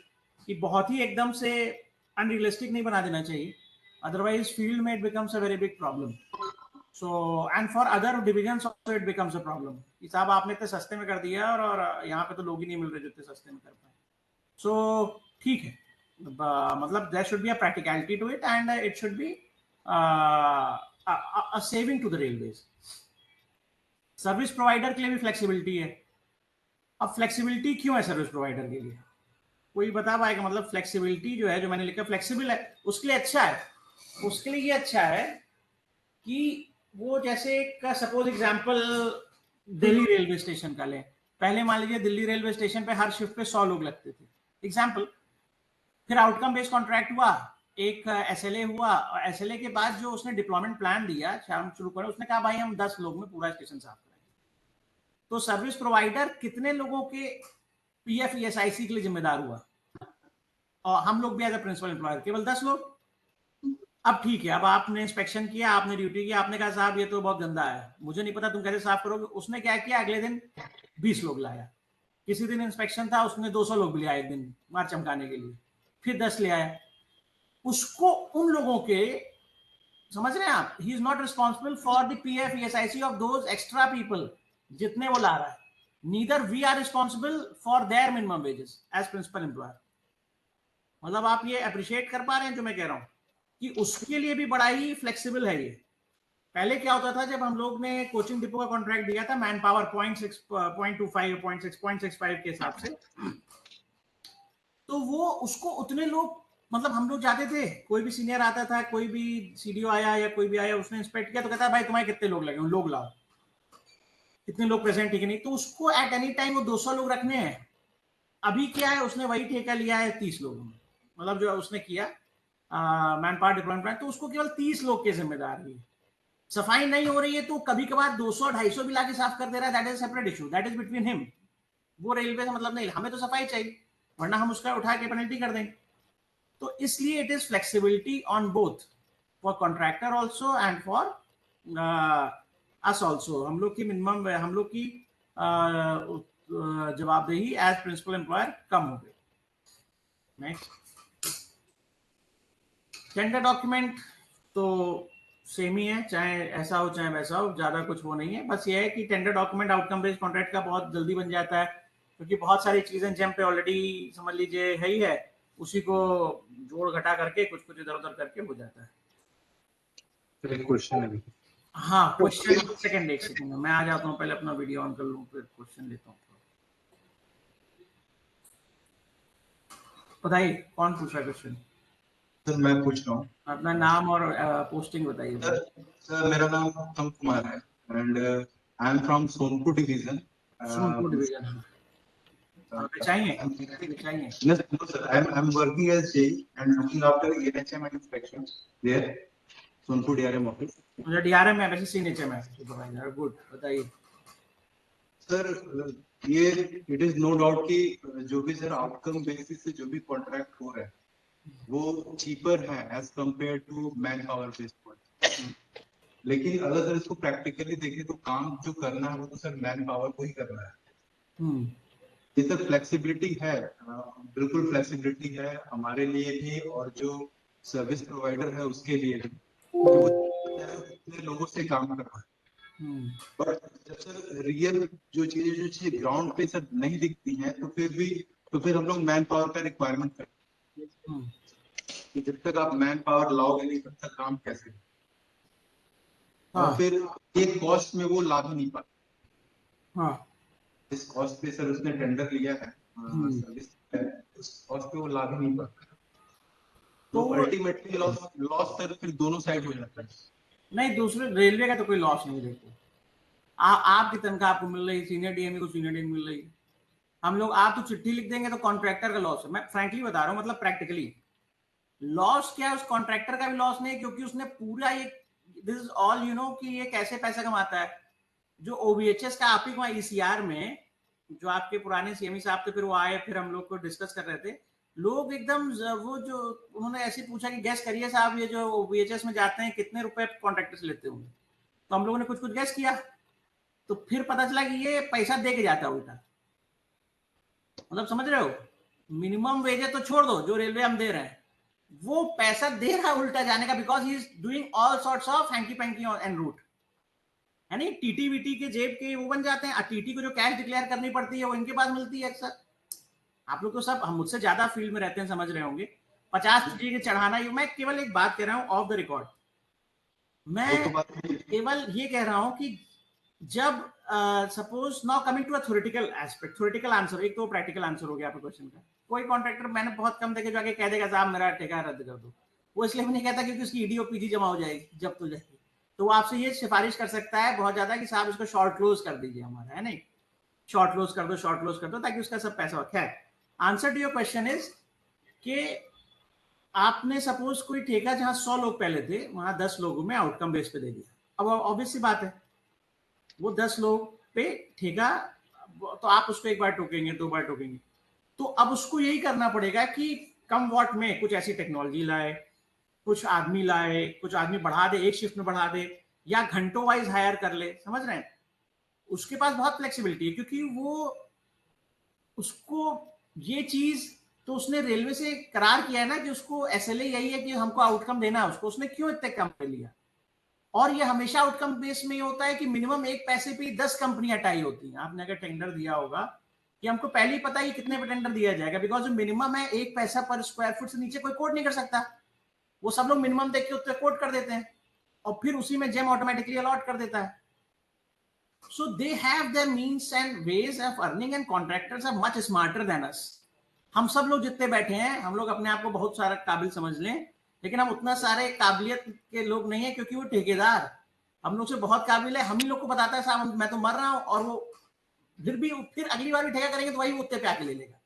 कि बहुत ही एकदम से अनरियलिस्टिक नहीं बना देना चाहिए, अदरवाइज फील्ड में it becomes a very big problem. So and for other divisions also it becomes a problem कि साहब आपने इतने सस्ते में कर दिया और यहाँ पे तो लोग ही नहीं मिल रहे जो इतने सस्ते में कर पाए। सो ठीक है, मतलब there should be a practicality to it and it should be a saving to the railways. Service provider के लिए भी फ्लेक्सिबिलिटी है। अब फ्लेक्सिबिलिटी क्यों है सर्विस प्रोवाइडर के लिए? कोई बता पाएगा? मतलब फ्लेक्सिबिलिटी जो है, जो मैंने लिखा फ्लेक्सिबल है, उसके लिए अच्छा है। उसके लिए ये अच्छा है कि वो जैसे का suppose example Delhi railway station का लें। पहले मान लीजिए दिल्ली रेलवे स्टेशन पे हर शिफ्ट पे 100 लोग लगते थे एग्जांपल। फिर आउटकम बेस्ड कॉन्ट्रैक्ट हुआ, एक एसएलए हुआ, और एसएलए के बाद जो उसने डिप्लॉयमेंट प्लान दिया शाम शुरू करें, उसने कहा भाई हम 10 लोग में पूरा स्टेशन साफ करेंगे। तो सर्विस प्रोवाइडर कितने लोगों के पीएफ ईएसआईसी के लिए जिम्मेदार हुआ? और हम लोग भी एज ए प्रिंसिपल एम्प्लॉयर केवल 10 लोग। अब ठीक है, अब आपने इंस्पेक्शन किया, आपने ड्यूटी किया, आपने कहा साहब ये तो बहुत गंदा है, मुझे नहीं पता तुम कैसे साफ करोगे। उसने क्या किया, अगले दिन 20 लोग लाया। किसी दिन इंस्पेक्शन था, उसने 200 लोग भी लिया एक दिन मार चमकाने के लिए, फिर 10 ले आया। उसको उन लोगों के, समझ रहे हैं आप, he is not responsible for the PF ESIC of those extra people जितने वो ला रहा है। Neither we are responsible for their minimum wages as principal employer. मतलब आप ये अप्रिशिएट कर पा रहे हैं जो मैं कह रहा हूं कि उसके लिए भी बड़ा ही फ्लेक्सिबल है ये, पहले क्या होता था, जब हम लोग ने कोचिंग डिपो का कॉन्ट्रैक्ट दिया था मैन पावर 0.25 0.65 के हिसाब से, तो वो उसको उतने लोग, मतलब हम लोग जाते थे, कोई भी सीनियर आता था, कोई भी सीडीओ आया या कोई भी आया, उसने इंस्पेक्ट किया तो कहता भाई तुम्हारे कितने लोग लगे, लोग लाओ, कितने लोग प्रेजेंट, ठीक है नहीं, तो उसको एट एनी टाइम वो 200 लोग रखने हैं। अभी क्या है, उसने वही ठेका लिया है 30 लोगों में, मतलब जो उसने किया मैन पावर डिप्लॉयमेंट, तो उसको केवल 30 लोग की जिम्मेदारी है। सफाई नहीं हो रही है तो कभी कभार 200-250 भी लाके साफ कर दे रहा है, that is separate issue, that is between him. वो रेलवे का मतलब नहीं, हमें तो सफाई चाहिए, वरना हम उसका उठा के पेनल्टी कर देंगे। तो इसलिए it is flexibility on both, for contractor also and for us also. हम लोग की मिनिमम, हम लोग की जवाबदेही एज प्रिंसिपल एम्प्लॉयर कम हो गई। नेक्स्ट, टेंडर डॉक्यूमेंट तो सेम ही है, चाहे ऐसा हो चाहे वैसा हो, ज्यादा कुछ वो नहीं है। बस ये है कि tender document outcome based contract का बहुत जल्दी बन जाता है, क्योंकि बहुत सारी चीजें जेम पे ऑलरेडी समझ लीजिए है ही है, उसी को जोड़ घटा करके कुछ कुछ इधर उधर करके हो जाता है। एक क्वेश्चन है। हाँ, क्वेश्चन, एक सेकंड मैं आ जाता हूँ, पहले अपना वीडियो ऑन कर लूँ फिर क्वेश्चन लेता हूँ। बताइए कौन पूछ रहा है क्वेश्चन? सर मैं पूछ रहा हूँ, अपना नाम और पोस्टिंग बताइए। सर मेरा नाम उत्तम कुमार है and I am from Sonpur division. Sonpur division चाहिए? No, sir. I'm working as JE and looking after EHM and inspections there, Sonpur DRM office. मुझे डीआरएम है, वैसे सीएचएम है सुपरवाइजर। गुड, बताइए सर ये इट इज नो डाउट कि जो भी सर आउटकम बेसिस से जो भी कॉन्ट्रैक्ट हो रहा है वो चीपर है as compared to manpower based contract. लेकिन अगर सर इसको प्रैक्टिकली देखें तो काम जो करना है वो तो सर मैन पावर को ही करना है। ये सर फ्लेक्सिबिलिटी है, बिल्कुल फ्लेक्सिबिलिटी है हमारे लिए भी और जो सर्विस प्रोवाइडर है उसके लिए भी, वो इतने लोगों से काम कर रहा है। बट जब सर रियल जो चीजें ग्राउंड पे सर नहीं दिखती हैं तो फिर हम लोग मैन पावर का रिक्वायरमेंट करते हैं कि जब तक आप मैन पावर लाओगे नहीं तब तक काम कैसे। और फिर एक कॉस्ट में वो ला भी नहीं पाता। इस कॉस्ट पे सर उसने टेंडर लिया है, सर्विस उस कॉस्ट पे वो ला भी नहीं पाता, तो अल्टीमेटली लॉस सर फिर दोनों साइड हो जाता है। नहीं, दूसरे रेलवे का तो कोई लॉस नहीं देखो, आपकी तनख्वाह आपको मिल रही, सीनियर डीएम को सीनियर डीएम मिल रही है। हम लोग, आप तो चिट्ठी लिख देंगे तो कॉन्ट्रैक्टर का लॉस है। मैं फ्रैंकली बता रहा हूँ, मतलब प्रैक्टिकली लॉस क्या है, उस कॉन्ट्रैक्टर का भी लॉस नहीं है, क्योंकि उसने पूरा ये, this is all you know कि ये कैसे पैसा कमाता है। जो ओबीएचएस का आप ही वहां ईसीआर में, जो आपके पुराने सीएमई साहब थे, फिर वो आए, फिर हम लोग को डिस्कस कर रहे थे, लोग एकदम वो जो उन्होंने ऐसे पूछा कि गैस करिए साहब, ये जो ओबीएचएस में जाते हैं कितने रुपए कॉन्ट्रैक्टर से लेते होंगे। तो हम लोगों ने कुछ कुछ गैस किया, तो फिर पता चला कि ये पैसा दे के जाता है उल्टा। मतलब समझ रहे हो, मिनिमम वेज तो छोड़ दो जो रेलवे हम दे रहे हैं, वो पैसा दे रहा है उल्टा जाने का, because he is doing all sorts of hanky panky and route, है नहीं। टीटी वीटी के जेब के वो बन जाते हैं, टीटी को जो कैश डिक्लेयर करनी पड़ती है वो इनके पास मिलती है अक्सर। आप लोग तो सब हम मुझसे ज्यादा फील्ड में रहते हैं, समझ रहे होंगे। 50 टीटी के चढ़ाना, मैं केवल एक बात कह रहा हूं ऑफ द रिकॉर्ड, मैं केवल ये कह रहा हूं कि जब suppose now coming to a theoretical aspect, theoretical answer, एक तो प्रैक्टिकल आंसर हो गया आपके क्वेश्चन का। कोई कॉन्ट्रैक्टर मैंने बहुत कम देखे जो आगे कह देगा साहब मेरा ठेका रद्द कर दो, वो इसलिए भी नहीं कहता क्योंकि उसकी ईडी और पीजी जमा हो जाएगी, जब्त हो जाएगी। तो वो आपसे ये सिफारिश कर सकता है बहुत ज्यादा कि साहब इसको शॉर्ट क्लोज कर दीजिए हमारा, है नहीं, शॉर्ट क्लोज कर दो, शॉर्ट क्लोज कर दो, ताकि उसका सब पैसा। खैर, answer to your question is कि आपने सपोज कोई ठेका जहां 100 लोग पहले थे, वहां 10 लोगों में आउटकम बेस पे दे दिया। अब ऑब्वियस सी बात है, वो 10 लोग पे ठेका, तो आप उसको एक बार टोकेंगे, 2 बार टोकेंगे, तो अब उसको यही करना पड़ेगा कि कम वॉट में कुछ ऐसी टेक्नोलॉजी लाए, कुछ आदमी लाए, कुछ आदमी बढ़ा दे, एक शिफ्ट में बढ़ा दे, या घंटों वाइज हायर कर ले, समझ रहे हैं। उसके पास बहुत फ्लेक्सिबिलिटी है, क्योंकि वो उसको ये चीज तो उसने रेलवे से करार किया है ना कि उसको एसएलए यही है कि हमको आउटकम देना है उसको, उसने क्यों इतने कम पे लिया। और ये हमेशा आउटकम बेस में होता है कि मिनिमम एक पैसे पे 10 कंपनियां टाई होती हैं। आपने अगर टेंडर दिया होगा कि हमको पहले ही पता है कि कितने पे टेंडर दिया जाएगा, बिकॉज जो मिनिमम है 1 पैसा पर स्क्वायर फुट से नीचे कोई कोट नहीं कर सकता, वो सब लोग मिनिमम देख के उत्तर कोट कर देते हैं। और फिर उसी में जेम ऑटोमेटिकली अलॉट कर देता है. So they have their means and ways of earning, and contractors are much smarter than us. हम सब लोग जितने बैठे हैं, हम लोग अपने आप को बहुत सारा काबिल समझ लें, लेकिन हम उतना सारे काबिलियत के लोग नहीं है, क्योंकि वो ठेकेदार हम लोग से बहुत काबिल है. हम ही लोग को बताता है साहब मैं तो मर रहा हूं, और वो फिर अगली बार भी ठेका करेंगे तो वही उत्ते पे आके ले लेगा.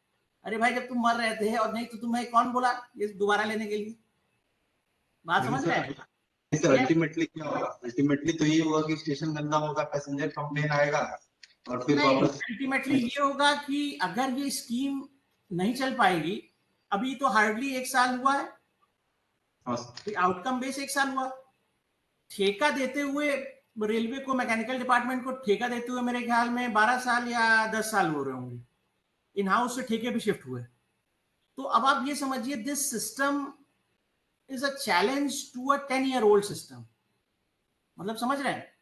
अरे भाई जब तुम मर रहे थे, और नहीं तो तुम्हें कौन बोला ये दोबारा लेने के लिए? बात समझ रहे हैं? अल्टीमेटली क्या होगा? अल्टीमेटली तो ये होगा कि स्टेशन गंदा होगा, पैसेंजर कंप्लेन आएगा, और फिर वापस अल्टीमेटली ये होगा कि अगर ये स्कीम नहीं चल पाएगी, अभी तो हार्डली 1 साल हुआ है, आउटकम बेस 1 साल हुआ, ठेका देते हुए रेलवे को, मैकेनिकल डिपार्टमेंट को ठेका देते हुए मेरे ख्याल में 12 साल या 10 साल हो रहे होंगे. इन हाउस से ठेके भी शिफ्ट हुए. तो अब आप ये समझिए, this system is a challenge to a 10-year-old system. मतलब समझ रहे हैं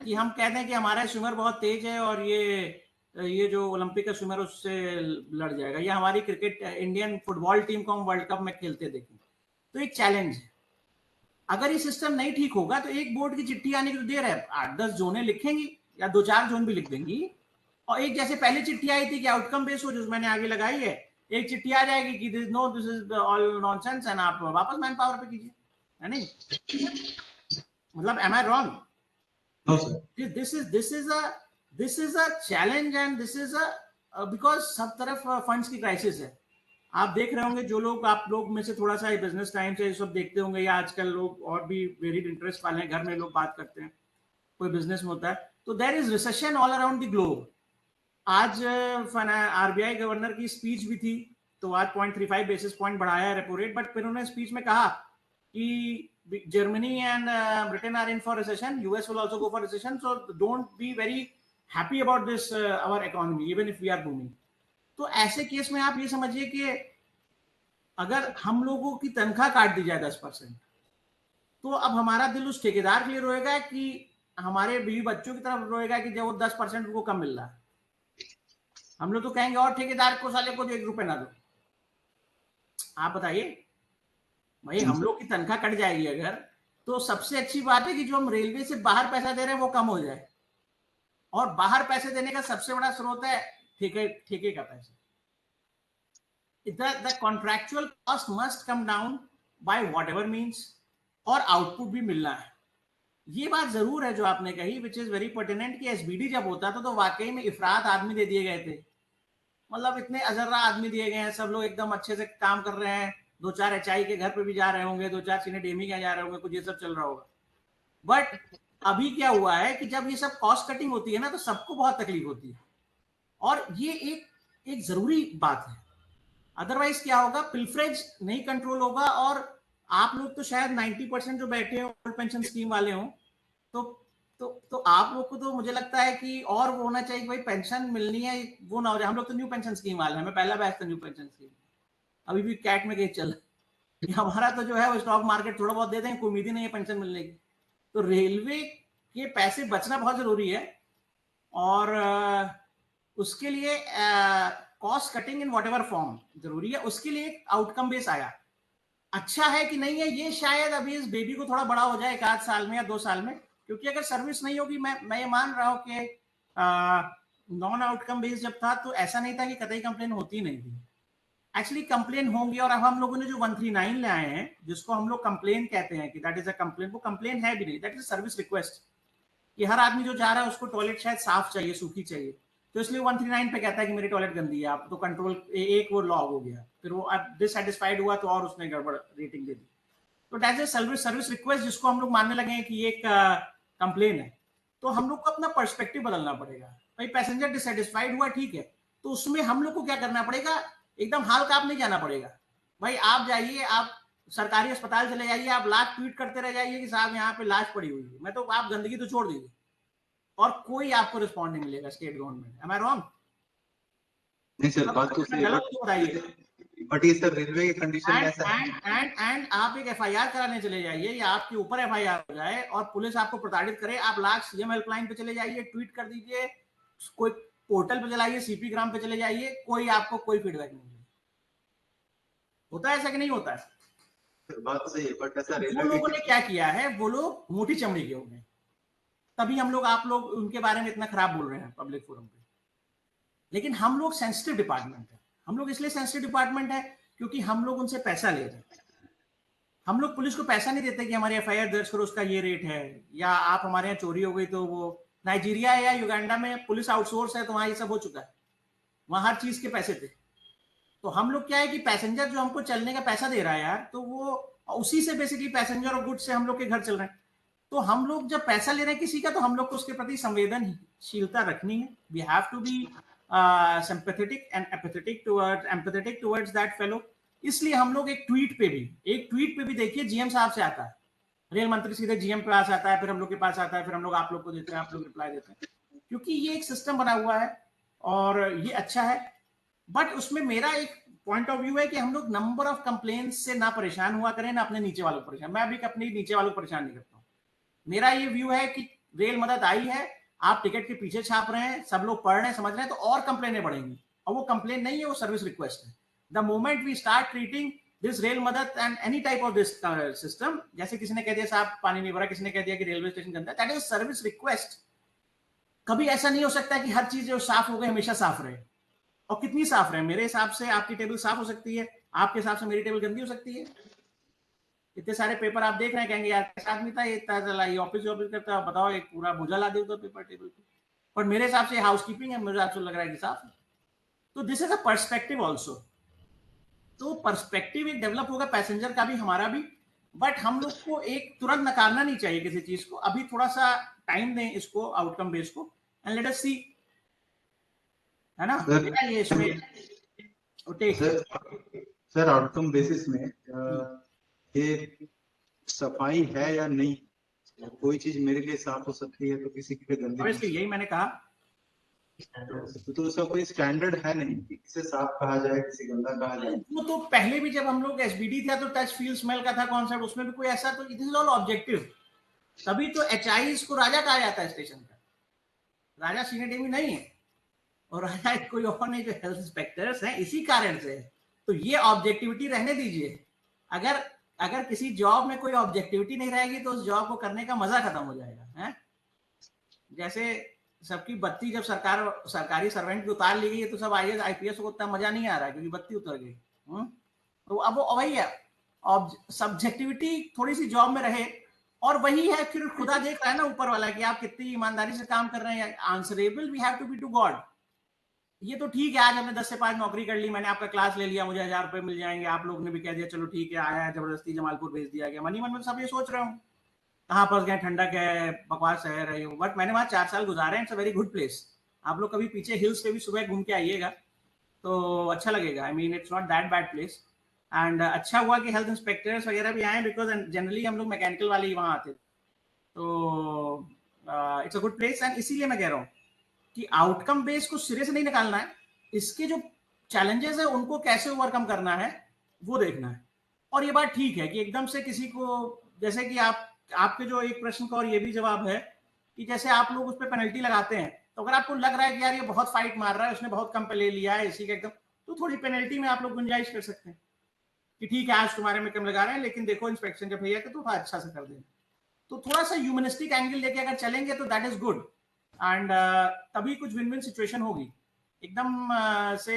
कि हम कहते हैं कि हमारा स्विमर बहुत तेज है और ये जो ओलंपिक का स्विमर उससे लड़ जाएगा, या हमारी क्रिकेट इंडियन फुटबॉल टीम को हम वर्ल्ड कप में खेलते देखें, तो एक चैलेंज है. अगर ये सिस्टम नहीं ठीक होगा तो एक बोर्ड की चिट्ठी आने की तो देर है, 8-10 जोनें लिखेंगी या 2-4 जोन भी लिख देंगी, और एक जैसे पहले चिट्ठी आई थी कि आउटकम बेस हो, जो मैंने आगे लगाई है, एक चिट्ठी आ जाएगी कि this is all nonsense, and आप वापस मैन पावर पे कीजिए, है नहीं? मतलब am I wrong? No, sir. This is a challenge, and this is a because सब तरफ फंड्स की क्राइसिस है. आप देख रहे होंगे, जो लोग आप लोग में से थोड़ा सा बिजनेस टाइम से सब देखते होंगे, या आजकल लोग और भी वेरिड इंटरेस्ट वाले हैं, घर में लोग बात करते हैं, कोई बिजनेस में होता है, तो there is recession all around the globe. आज आरबीआई गवर्नर की स्पीच भी थी, तो आज 0.35 बेसिस पॉइंट बढ़ाया रेपो रेट, बट फिर उन्होंने स्पीच में कहा कि Germany and Britain are in for recession. US will also go for recession. So don't be very happy about this our economy, even if we are booming. तो ऐसे case में आप ये समझिए कि अगर हम लोगों की तनख्वाह काट दी जाए 10%, तो अब हमारा दिल उस ठेकेदार के लिए रोएगा कि हमारे बीवी बच्चों की तरफ रोएगा कि जब वो 10% उनको कम मिल रहा है? हम लोग तो कहेंगे और ठेकेदार को, साले को जो 1 रुपए ना दो. आप बताइए भाई, हम लोग की तनख्वाह कट जाएगी अगर, तो सबसे अच्छी बात है कि जो हम रेलवे से बाहर पैसा दे रहे हैं वो कम हो जाए, और बाहर पैसे देने का सबसे बड़ा स्रोत है ठेके का पैसा. The contractual cost must come down by whatever means, और आउटपुट भी मिलना है. ये बात जरूर है जो आपने कही, विच इज वेरी पर्टिनेंट, कि एसबीडी जब होता था तो वाकई में इफरात आदमी दे दिए गए थे. मतलब इतने अजर्रा आदमी दिए गए हैं, सब लोग एकदम अच्छे से काम कर रहे हैं, 2-4 एचआई के घर पे भी जा रहे होंगे, 2-4 सीनियर डेमी के जा रहे होंगे, कुछ ये सब चल रहा होगा. बट अभी क्या हुआ है कि जब ये सब कॉस्ट कटिंग होती है ना, तो सबको बहुत तकलीफ होती है, और ये एक जरूरी बात है. अदरवाइज क्या होगा, पिल्फरेज नहीं कंट्रोल होगा, और आप लोग तो शायद 90% जो बैठे हो ओल्ड पेंशन स्कीम वाले हो, तो आप लोग को तो मुझे लगता है कि और वो होना चाहिए, भाई पेंशन मिलनी है वो ना हो जाए. हम लोग तो न्यू पेंशन स्कीम वाले हैं, मैं पहला बैच था न्यू पेंशन स्कीम, अभी भी कैट में केस चल. हमारा तो जो है वो स्टॉक मार्केट थोड़ा बहुत दे देंगे, कोई उम्मीद ही नहीं है पेंशन मिलने की. तो रेलवे के पैसे बचना बहुत जरूरी है, और उसके लिए cost cutting in whatever form जरूरी है. उसके लिए आउटकम बेस आया, अच्छा है कि नहीं है, ये शायद अभी इस बेबी को थोड़ा बड़ा हो जाए 1 आध साल में या 2 साल में, क्योंकि अगर सर्विस नहीं होगी, मैं ये मान रहा हूं कि नॉन आउटकम बेस जब था तो ऐसा नहीं था कि कतई कंप्लेन होती नहीं थी. एक्चुअली कंप्लेन होंगी, और अब हम लोगों ने जो 139 ले आए हैं, जिसको हम लोग कंप्लेन कहते हैं कि दैट इज अ कंप्लेन, वो कंप्लेन है भी नहीं, दैट इज सर्विस रिक्वेस्ट, कि हर आदमी जो जा रहा है उसको टॉयलेट शायद साफ चाहिए, सूखी चाहिए, तो इसलिए 139 पे कहता है कि मेरी टॉयलेट गंदी है, आप तो कंट्रोल एक वो लॉग हो गया, फिर वो डिससेटिस्फाइड हुआ तो और उसने गड़बड़ रेटिंग दे दी. तो दैट इज सर्विस रिक्वेस्ट, जिसको हम लोग मानने लगे हैं कि ये एक कंप्लेन है. तो हम लोग को अपना पर्सपेक्टिव बदलना पड़ेगा. भाई पैसेंजर डिससेटिस्फाइड हुआ, ठीक है, तो उसमें हम लोग को क्या करना पड़ेगा, एकदम हाल काप नहीं जाना पड़ेगा. भाई आप जाइए, आप सरकारी अस्पताल चले जाइए, आप लाख ट्वीट करते रह जाइए कि साहब यहाँ पे लाश पड़ी हुई है, मैं तो आप गंदगी तो छोड़ दीजिए, और कोई आपको रिस्पॉन्ड नहीं मिलेगा state government. Am I wrong? नहीं सर, बात तो सही है, बताइए. बट ये सर रेलवे की कंडीशन ऐसा है. एंड आप एक एफआईआर कराने चले जाइए, या आपके ऊपर एफआईआर हो जाए और पुलिस आपको प्रताड़ित करे, आप लाख सीएम हेल्पलाइन पे चले जाइए, ट्वीट कर दीजिए, कोई पोर्टल पे चलाइए, सीपी ग्राम पे चले जाइए, कोई आपको कोई फीडबैक नहीं मिलेगा. होता है ऐसा कि नहीं होता है? बात सही है, बट ऐसा वो लोगों ने क्या किया है, वो लोग मोटी चमड़ी के हो गए, तभी हम लोग आप लोग उनके बारे में इतना खराब बोल रहे हैं पब्लिक फोरम पे। लेकिन हम लोग सेंसिटिव डिपार्टमेंट है, हम लोग इसलिए सेंसिटिव डिपार्टमेंट है क्योंकि हम लोग उनसे पैसा ले रहे हैं। हम लोग पुलिस को पैसा नहीं देते कि हमारी एफआईआर दर्ज करो, उसका ये रेट है, या आप हमारे यहाँ चोरी हो गई तो वो नाइजीरिया या युगांडा में पुलिस आउटसोर्स है तो वहां ये सब हो चुका है, वहां हर चीज के पैसे थे। तो हम लोग क्या है कि पैसेंजर जो हमको चलने का पैसा दे रहा है यार, तो वो उसी से बेसिकली पैसेंजर और गुड्स से हम लोग के घर चल रहे हैं। तो हम लोग जब पैसा ले रहे हैं किसी का, तो हम लोग को उसके प्रति संवेदनशीलता रखनी है। We have to be sympathetic and empathetic towards that fellow. इसलिए हम लोग एक ट्वीट पे भी देखिए जीएम साहब से आता है, रेल मंत्री सीधे जीएम के पास आता है, फिर हम लोग के पास आता है, फिर हम लोग आप लोग को देते हैं, आप लोग रिप्लाई देते हैं, क्योंकि ये एक सिस्टम बना हुआ है और ये अच्छा है। बट उसमें मेरा एक पॉइंट ऑफ व्यू है कि हम लोग नंबर ऑफ कंप्लेंट्स से ना परेशान हुआ करें, ना अपने नीचे वालों को परेशान। मैं अभी अपने नीचे वालों को परेशान नहीं करता हूँ। मेरा ये व्यू है कि रेल मदद आई है, आप टिकट के पीछे छाप रहे हैं, सब लोग पढ़ रहे हैं, समझ रहे हैं, तो और कंप्लेनें बढ़ेंगी। और वो कंप्लेन नहीं है, वो सर्विस रिक्वेस्ट है। The moment we start treating this rail Madad and any type of this system, जैसे किसी ने कह दिया साहब पानी नहीं भरा, किसी ने कह दिया कि रेलवे स्टेशन गंदा, दैट इज सर्विस रिक्वेस्ट। कभी ऐसा नहीं हो सकता कि हर चीज जो साफ हो गई हमेशा साफ रहे। और कितनी साफ रहे? मेरे हिसाब से आपकी टेबल साफ हो सकती है, आपके हिसाब से मेरी टेबल गंदी हो सकती है। इतने सारे पेपर आप देख रहे हैं, कहेंगे यार कैसा आदमी था ये, इतना चला ये ऑफिस करता, बताओ एक पूरा बोझा ला दे पेपर टेबल पे। और मेरे हिसाब से हाउस कीपिंग है, मेरे हिसाब से लग रहा है कि साफ है। तो this is a perspective also. तो पर्सपेक्टिव एक डेवलप होगा, पैसेंजर का भी हमारा भी। बट हम लोग को एक तुरंत नकारना नहीं चाहिए किसी चीज को, अभी थोड़ा सा टाइम दें इसको, आउटकम बेस को, एंड लेट अस सी, है ना? ये इसमें सर आउटकम बेसिस में ये सफाई है या नहीं, कोई चीज मेरे लिए साफ हो सकती है तो किसी के लिए गंदी। यही मैंने कहा, तो उसका कोई स्टैंडर्ड है नहीं कि किसे साफ कहा जाए, किसे गंदा कहा जाए। वो तो पहले भी जब हम लोग एसबीडी था तो टच फील स्मेल का था कॉन्सेप्ट, उसमें भी कोई ऐसा, तो इट इज ऑल ऑब्जेक्टिव। तभी तो एचआई को राजा कहा जाता है स्टेशन का, राजा सीनेडेमी नहीं है, और राजा कोई और नहीं, जो हेल्थ इंस्पेक्टर्स हैं, इसी कारण से। तो ये ऑब्जेक्टिविटी रहने दीजिए। अगर अगर किसी जॉब में कोई ऑब्जेक्टिविटी नहीं रहेगी तो उस जॉब को करने का मजा खत्म हो जाएगा, है? जैसे सबकी बत्ती जब सरकारी सर्वेंट की उतार ली गई है तो सब आईएएस आईपीएस को उतना मजा नहीं आ रहा है क्योंकि बत्ती उतर गई। तो अब वो वही है, सब्जेक्टिविटी थोड़ी सी जॉब में रहे। और वही है, फिर खुदा देख रहा है ना ऊपर वाला कि आप कितनी ईमानदारी से काम कर रहे हैं। Answerable we have to be to God. ये तो ठीक है, आज हमने 10 से 5 नौकरी कर ली, मैंने आपका क्लास ले लिया, मुझे 1000 रुपए मिल जाएंगे, आप लोग ने भी कह दिया चलो ठीक है, आया है जबरदस्ती जमालपुर भेज दिया गया, मनी मन में सब ये सोच रहे हूँ कहाँ फंस गए, ठंडक है, बकवास शहर है। बट मैंने वहां 4 साल गुजारे, it's a very good place. आप लोग कभी पीछे हिल्स पे भी सुबह घूम के आइएगा तो अच्छा लगेगा। I mean it's not that bad place. And अच्छा हुआ कि हेल्थ इंस्पेक्टर्स वगैरह भी आए, बिकॉज जनरली हम लोग मैकेनिकल वाले ही वहां आते। तो it's a good place. And इसीलिए मैं कह रहा हूँ कि आउटकम बेस को सिरे से नहीं निकालना है, इसके जो चैलेंजेस है उनको कैसे ओवरकम करना है वो देखना है। और ये बात ठीक है कि एकदम से किसी को, जैसे कि आपके जो एक प्रश्न का और ये भी जवाब है कि जैसे आप लोग उस पर पेनल्टी लगाते हैं, तो अगर आपको लग रहा है कि यार ये बहुत फाइट मार रहा है, उसने बहुत कम पे ले लिया है इसी का एकदम, तो थोड़ी पेनल्टी में आप लोग गुंजाइश कर सकते हैं कि ठीक है आज तुम्हारे में कम लगा रहे हैं, लेकिन देखो इंस्पेक्शन जब भैया तो अच्छा से कर देंगे। तो थोड़ा सा ह्यूमनिस्टिक एंगल लेके अगर चलेंगे तो दैट इज गुड। एंड तभी कुछ विन विन सिचुएशन होगी। एकदम से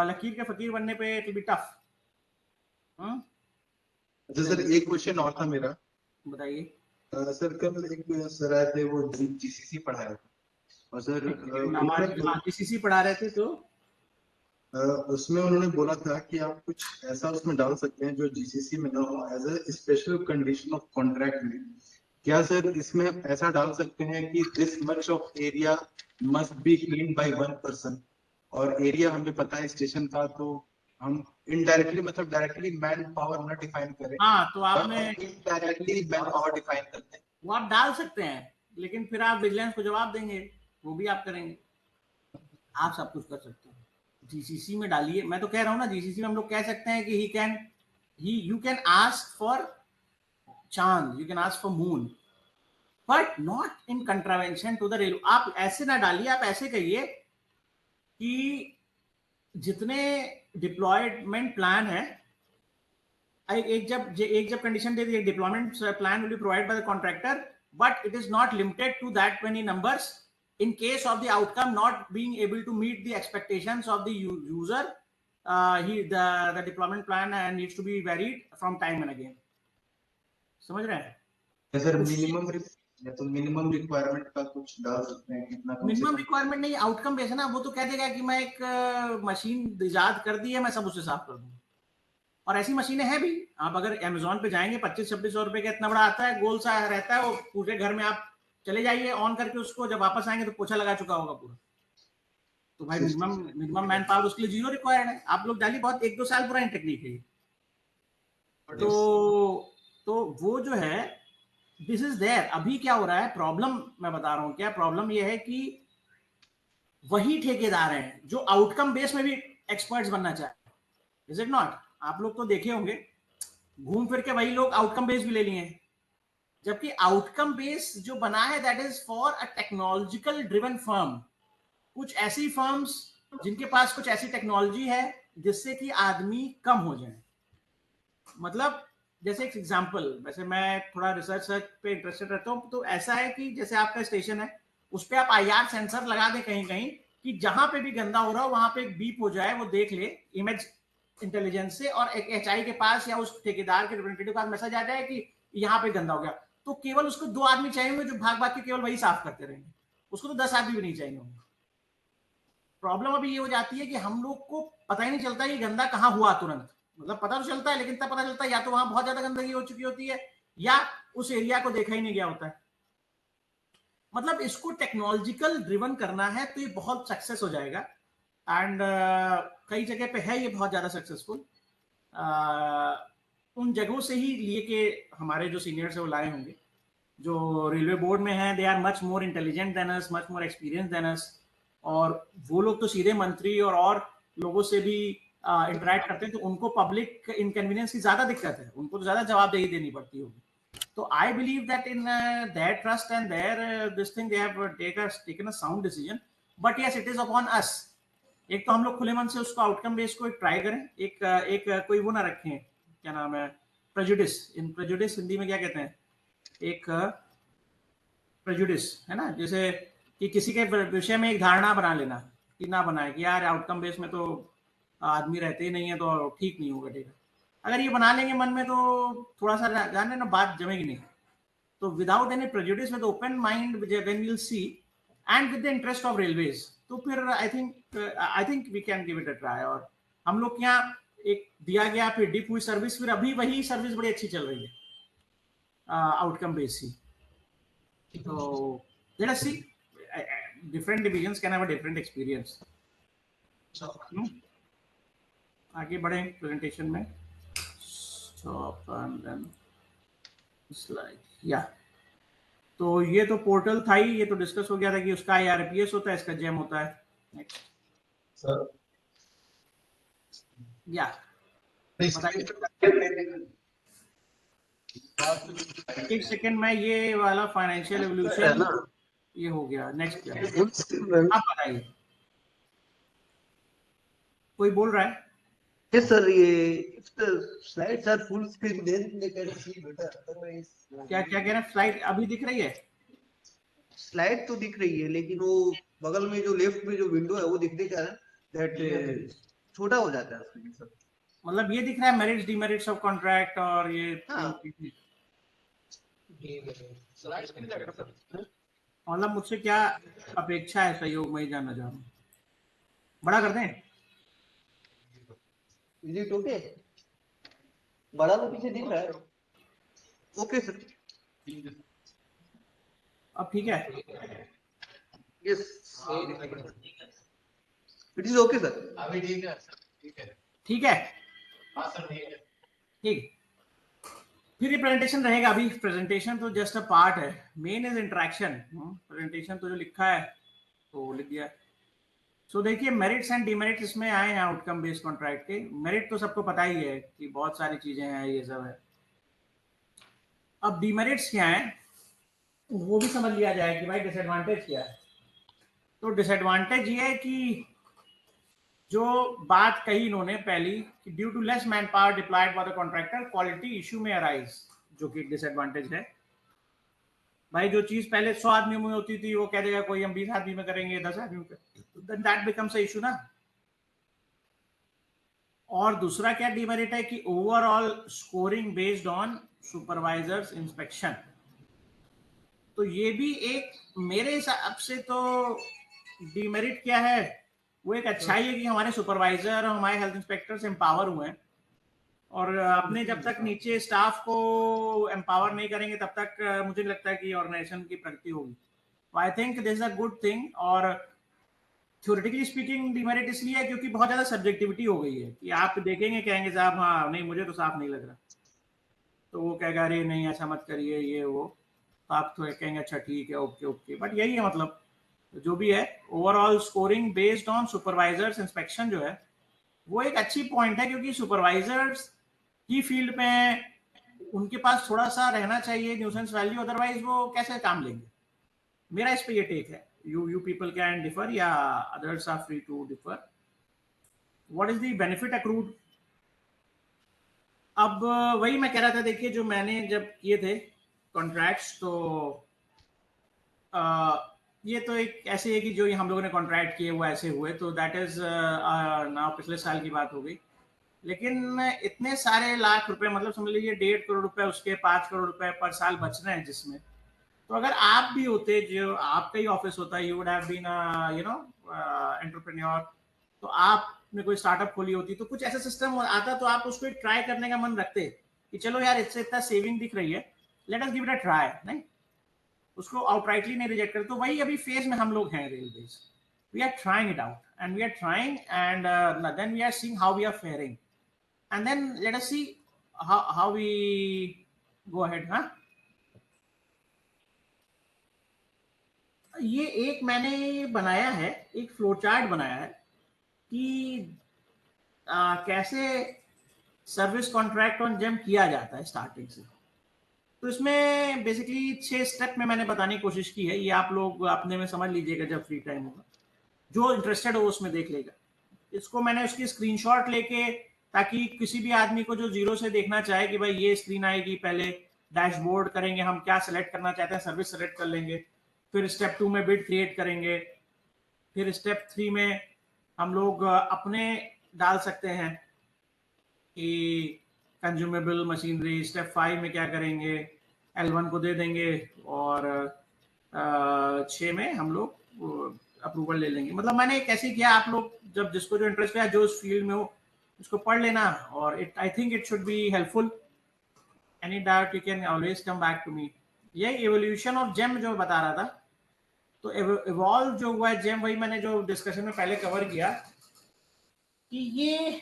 लकीर के फकीर बनने पे इट विल बी टफ। अच्छा सर, एक क्वेश्चन और था मेरा, बताइए। सर कल एक सर आए थे, वो जीसीसी पढ़ा रहे थे, और सर जीसीसी पढ़ा रहे थे, तो उसमें उन्होंने बोला था कि आप कुछ ऐसा उसमें डाल सकते हैं जो जीसीसी में ना हो, as a special condition of contract में। क्या सर इसमें ऐसा डाल सकते हैं कि this much of area must be clean by 1 person, और एरिया हमें पता है स्टेशन का, तो हम इनडायरेक्टली मतलब डायरेक्टली मैन पावर न डिफाइन करें। हाँ, तो आपने इनडायरेक्टली मैन पावर डिफाइन करते हैं, वो आप डाल सकते हैं, लेकिन फिर आप विजिलेंस को जवाब देंगे, वो भी आप करेंगे। आप सब कुछ कर सकते हैं, जीसीसी में डालिए। मैं तो कह रहा हूँ ना, जीसीसी में हम लोग कह सकते हैं कि you can ask for chand, you can ask for moon, but not in contravention to the railway. आप ऐसे ना डालिए, आप ऐसे कहिए कि जितने डिप्लॉयमेंट प्लान है एक जब कंडीशन दे दी, deployment plan will be provide by the contractor, but it is not limited to that many numbers in case of the outcome not being able to meet the expectations of the user. The deployment plan needs to be varied from time and again. समझ रहे हैं? Sir minimum requirement का कुछ डाल सकते हैं कितना? Minimum requirement नहीं, आउटकम बेस है ना, वो तो कह देगा कि मैं एक मशीन इजाद कर दी है, मैं सब उसे साफ कर दूं। और ऐसी मशीनें हैं भी, आप अगर अमेजोन पे जाएंगे 25-26 रुपए का इतना बड़ा आता है, गोल सा रहता है, वो पूरे घर में आप चले जाइए ऑन करके उसको, जब वापस आएंगे तो पोछा लगा चुका होगा पूरा। तो भाई मिनिमम मैन पावर उसके लिए जीरो रिक्वायर्ड है। आप लोग डालिए, बहुत 1-2 साल पुरानी टेक्निक है। तो वो जो है दिस इज देयर। अभी क्या हो रहा है, प्रॉब्लम मैं बता रहा हूं क्या प्रॉब्लम ये है कि वही ठेकेदार हैं जो आउटकम बेस में भी एक्सपर्ट्स बनना चाहते हैं, इज इट नॉट? आप लोग तो देखे होंगे, घूम फिर के वही लोग आउटकम बेस भी ले लिए हैं, जबकि आउटकम बेस जो बना है that is for a technological driven firm. कुछ ऐसी फर्म्स जिनके पास कुछ ऐसी टेक्नोलॉजी है जिससे कि आदमी कम हो जाए। मतलब जैसे एक एग्जांपल, वैसे मैं थोड़ा रिसर्च पे इंटरेस्टेड रहता हूँ, तो ऐसा है कि जैसे आपका स्टेशन है, उस पर आप IR सेंसर लगा दें कहीं कहीं कि जहां पे भी गंदा हो रहा हो वहां पे एक बीप हो जाए, वो देख ले इमेज इंटेलिजेंस से, और एक HI के पास या उस ठेकेदार के रिप्रेजेंटेटिव के पास मैसेज आ जाए कि यहाँ पे गंदा हो गया। तो केवल उसको 2 आदमी चाहिए होंगे जो भाग भाग के केवल वही साफ करते रहेंगे, उसको तो 10 आदमी भी नहीं चाहिए होंगे। प्रॉब्लम अभी ये हो जाती है कि हम लोग को पता ही नहीं चलता कि गंदा कहाँ हुआ तुरंत। मतलब पता तो चलता है, लेकिन तब पता चलता है या तो वहां बहुत ज्यादा गंदगी हो चुकी होती है या उस एरिया को देखा ही नहीं गया होता है। मतलब इसको टेक्नोलॉजिकल ड्रिवन करना है तो ये बहुत सक्सेस हो जाएगा, एंड कई जगह पे है ये बहुत ज्यादा सक्सेसफुल। उन जगहों से ही लिए के हमारे जो सीनियर्स है वो लाए होंगे, जो रेलवे बोर्ड में हैं, they are much more intelligent than us, much more experience than us, और वो लोग तो सीधे मंत्री और लोगों से भी इंटरेक्ट करते हैं, तो उनको पब्लिक इनकन्वीनियंस की ज्यादा दिक्कत है, उनको तो ज्यादा जवाबदेही देनी पड़ती होगी। तो I believe that in their trust and their this thing they have taken a sound decision, but yes it is upon us. एक तो हम लोग खुले मन से उसको आउटकम बेस्ड को ट्राई करें, एक कोई वो ना रखें, क्या नाम है, प्रेजुडिस। इन प्रेजुडिस हिंदी में क्या कहते हैं, एक प्रेजुडिस है ना, जैसे कि किसी के विषय में एक धारणा बना लेना कि ना बनाए कि यार आउटकम बेस में तो आदमी रहते ही नहीं है तो ठीक नहीं होगा, ठीक है। अगर ये बना लेंगे मन में तो थोड़ा सा जाने ना, बात जमेगी नहीं। तो without any prejudice, with open mind, when we will see and with the interest of railways, तो फिर I think we can give it a try. और हम लोग क्या एक दिया गया, फिर डिप हुई सर्विस, फिर अभी वही सर्विस बड़ी अच्छी चल रही है आउटकम बेस ही। तो let us see, different divisions can have a different experience. आगे बढ़े प्रेजेंटेशन में, stop and then slide, या तो ये तो पोर्टल था ही, ये तो डिस्कस हो गया था कि उसका IRPS होता है, इसका जेम होता है। नेक्स्ट सर, या एक सेकंड में, ये वाला फाइनेंशियल एवोल्यूशन ये हो गया। नेक्स्ट क्या है आप बताइए, कोई बोल रहा है? यस सर, ये slides are full screen, then they can see better, otherwise क्या कह रहे हैं? स्लाइड अभी दिख रही है? स्लाइड तो दिख रही है, लेकिन वो बगल में जो लेफ्ट में जो विंडो है वो दिखने जा रहा है, दैट छोटा हो जाता है स्क्रीन सर। मतलब ये दिख रहा है मेरिट्स डिमेरिट्स ऑफ कॉन्ट्रैक्ट, और ये मतलब मुझसे क्या अपेक्षा है सहयोग में ही जानना चाह रहा हूँ। बड़ा कर दें? Is it okay? बड़ा तो पीछे दिख रहा है। ओके सर, अब ठीक है? Yes it is okay sir. अभी ठीक है सर, ठीक है, ठीक है, हाँ सर ठीक है, ठीक। फिर ये प्रेजेंटेशन रहेगा। अभी प्रेजेंटेशन तो जस्ट अ पार्ट है, मेन इज इंटरेक्शन। प्रेजेंटेशन तो जो लिखा है तो लिख दिया। सो देखिए, मेरिट्स एंड डिमेरिट्स इसमें आए हैं आउटकम बेस्ड कॉन्ट्रैक्ट के। मेरिट तो सबको पता ही है कि बहुत सारी चीजें हैं, ये सब है। अब डिमेरिट्स क्या है वो भी समझ लिया जाए कि भाई डिसएडवांटेज क्या है। तो डिसएडवांटेज ये है कि जो बात कही इन्होंने पहली कि due to less manpower deployed by the contractor quality issue में अराइज, जो कि डिसएडवांटेज है। भाई जो चीज पहले 100 आदमी में होती थी वो कह देगा कोई हम 20 आदमी में करेंगे, 10 आदमी में करेंगे, दैट बिकम्स अ इशू ना। और दूसरा क्या डिमेरिट है कि overall scoring based on supervisors inspection, तो ये भी एक मेरे हिसाब से तो डिमेरिट क्या है, वो एक अच्छाई है कि हमारे सुपरवाइजर और हमारे हेल्थ इंस्पेक्टर्स एम्पावर हुए हैं, और अपने जब तक नीचे स्टाफ को एम्पावर नहीं करेंगे तब तक मुझे लगता है कि ऑर्गेनाइजेशन की प्रगति होगी। I think this is a good thing. और थ्योरेटिकली स्पीकिंग डिमेरिट इसलिए है क्योंकि बहुत ज्यादा सब्जेक्टिविटी हो गई है कि आप देखेंगे कहेंगे साहब हाँ नहीं मुझे तो साफ नहीं लग रहा, तो वो कहेगा अरे नहीं ऐसा मत करिए ये वो, तो आप तो कहेंगे अच्छा ठीक है ओके ओके, बट यही है मतलब जो भी है overall scoring based on supervisors inspection जो है वो एक अच्छी पॉइंट है, क्योंकि सुपरवाइजर्स की फील्ड में उनके पास थोड़ा सा रहना चाहिए न्यूसेंस वैल्यू, अदरवाइज वो कैसे काम लेंगे। मेरा इस पे ये टेक है। यू पीपल कैन डिफर या others are free to differ. What is the benefit accrued? अब वही मैं कह रहा था, देखिए जो मैंने जब किए थे कॉन्ट्रैक्ट्स, तो ये तो एक ऐसे है कि जो हम लोगों ने कॉन्ट्रैक्ट किए वो ऐसे हुए, तो दैट इज ना पिछले साल की बात हो गई। लेकिन इतने सारे लाख रुपए, मतलब समझ लीजिए 1.5 करोड़ रुपए, उसके 5 करोड़ रुपए पर साल बच रहे हैं, जिसमें तो अगर आप भी होते, जो आपका ही ऑफिस होता, you would have been you know entrepreneur, तो आपने कोई स्टार्टअप खोली होती तो कुछ ऐसा सिस्टम आता तो आप उसको ट्राई करने का मन रखते कि चलो यार इससे इतना सेविंग दिख रही है, let us give it a try, नहीं उसको आउटराइटली नहीं रिजेक्ट करते। तो वही अभी फेज में हम लोग हैं railways, we are trying it out and we are trying and then we are seeing how we are faring and then let us see how we go ahead। हाँ, ये एक मैंने बनाया है, एक फ्लो चार्ट बनाया है कि कैसे सर्विस कॉन्ट्रैक्ट ऑन जेम किया जाता है स्टार्टिंग से। तो इसमें बेसिकली 6 स्टेप में मैंने बताने की कोशिश की है, ये आप लोग अपने में समझ लीजिएगा जब फ्री टाइम होगा, जो इंटरेस्टेड हो उसमें देख लेगा। इसको मैंने उसकी स्क्रीनशॉट लेके, ताकि किसी भी आदमी को जो जीरो से देखना चाहे कि भाई ये स्क्रीन आएगी, पहले डैशबोर्ड करेंगे, हम क्या सेलेक्ट करना चाहते हैं सर्विस सेलेक्ट कर लेंगे, फिर स्टेप 2 में बिड क्रिएट करेंगे, फिर स्टेप 3 में हम लोग अपने डाल सकते हैं कि कंज्यूमेबल मशीनरी। स्टेप 5 में क्या करेंगे, L1 को दे देंगे, और 6 में हम लोग अप्रूवल ले लेंगे। मतलब मैंने कैसे किया, आप लोग जब जिसको जो इंटरेस्ट है, जो उस फील्ड में हो उसको पढ़ लेना, और it I think it should be helpful. Any doubt you can always come back to me. ये एवोल्यूशन ऑफ जेम जो बता रहा था, तो इवॉल्व जो हुआ है जेम, वही मैंने जो डिस्कशन में पहले कवर किया कि ये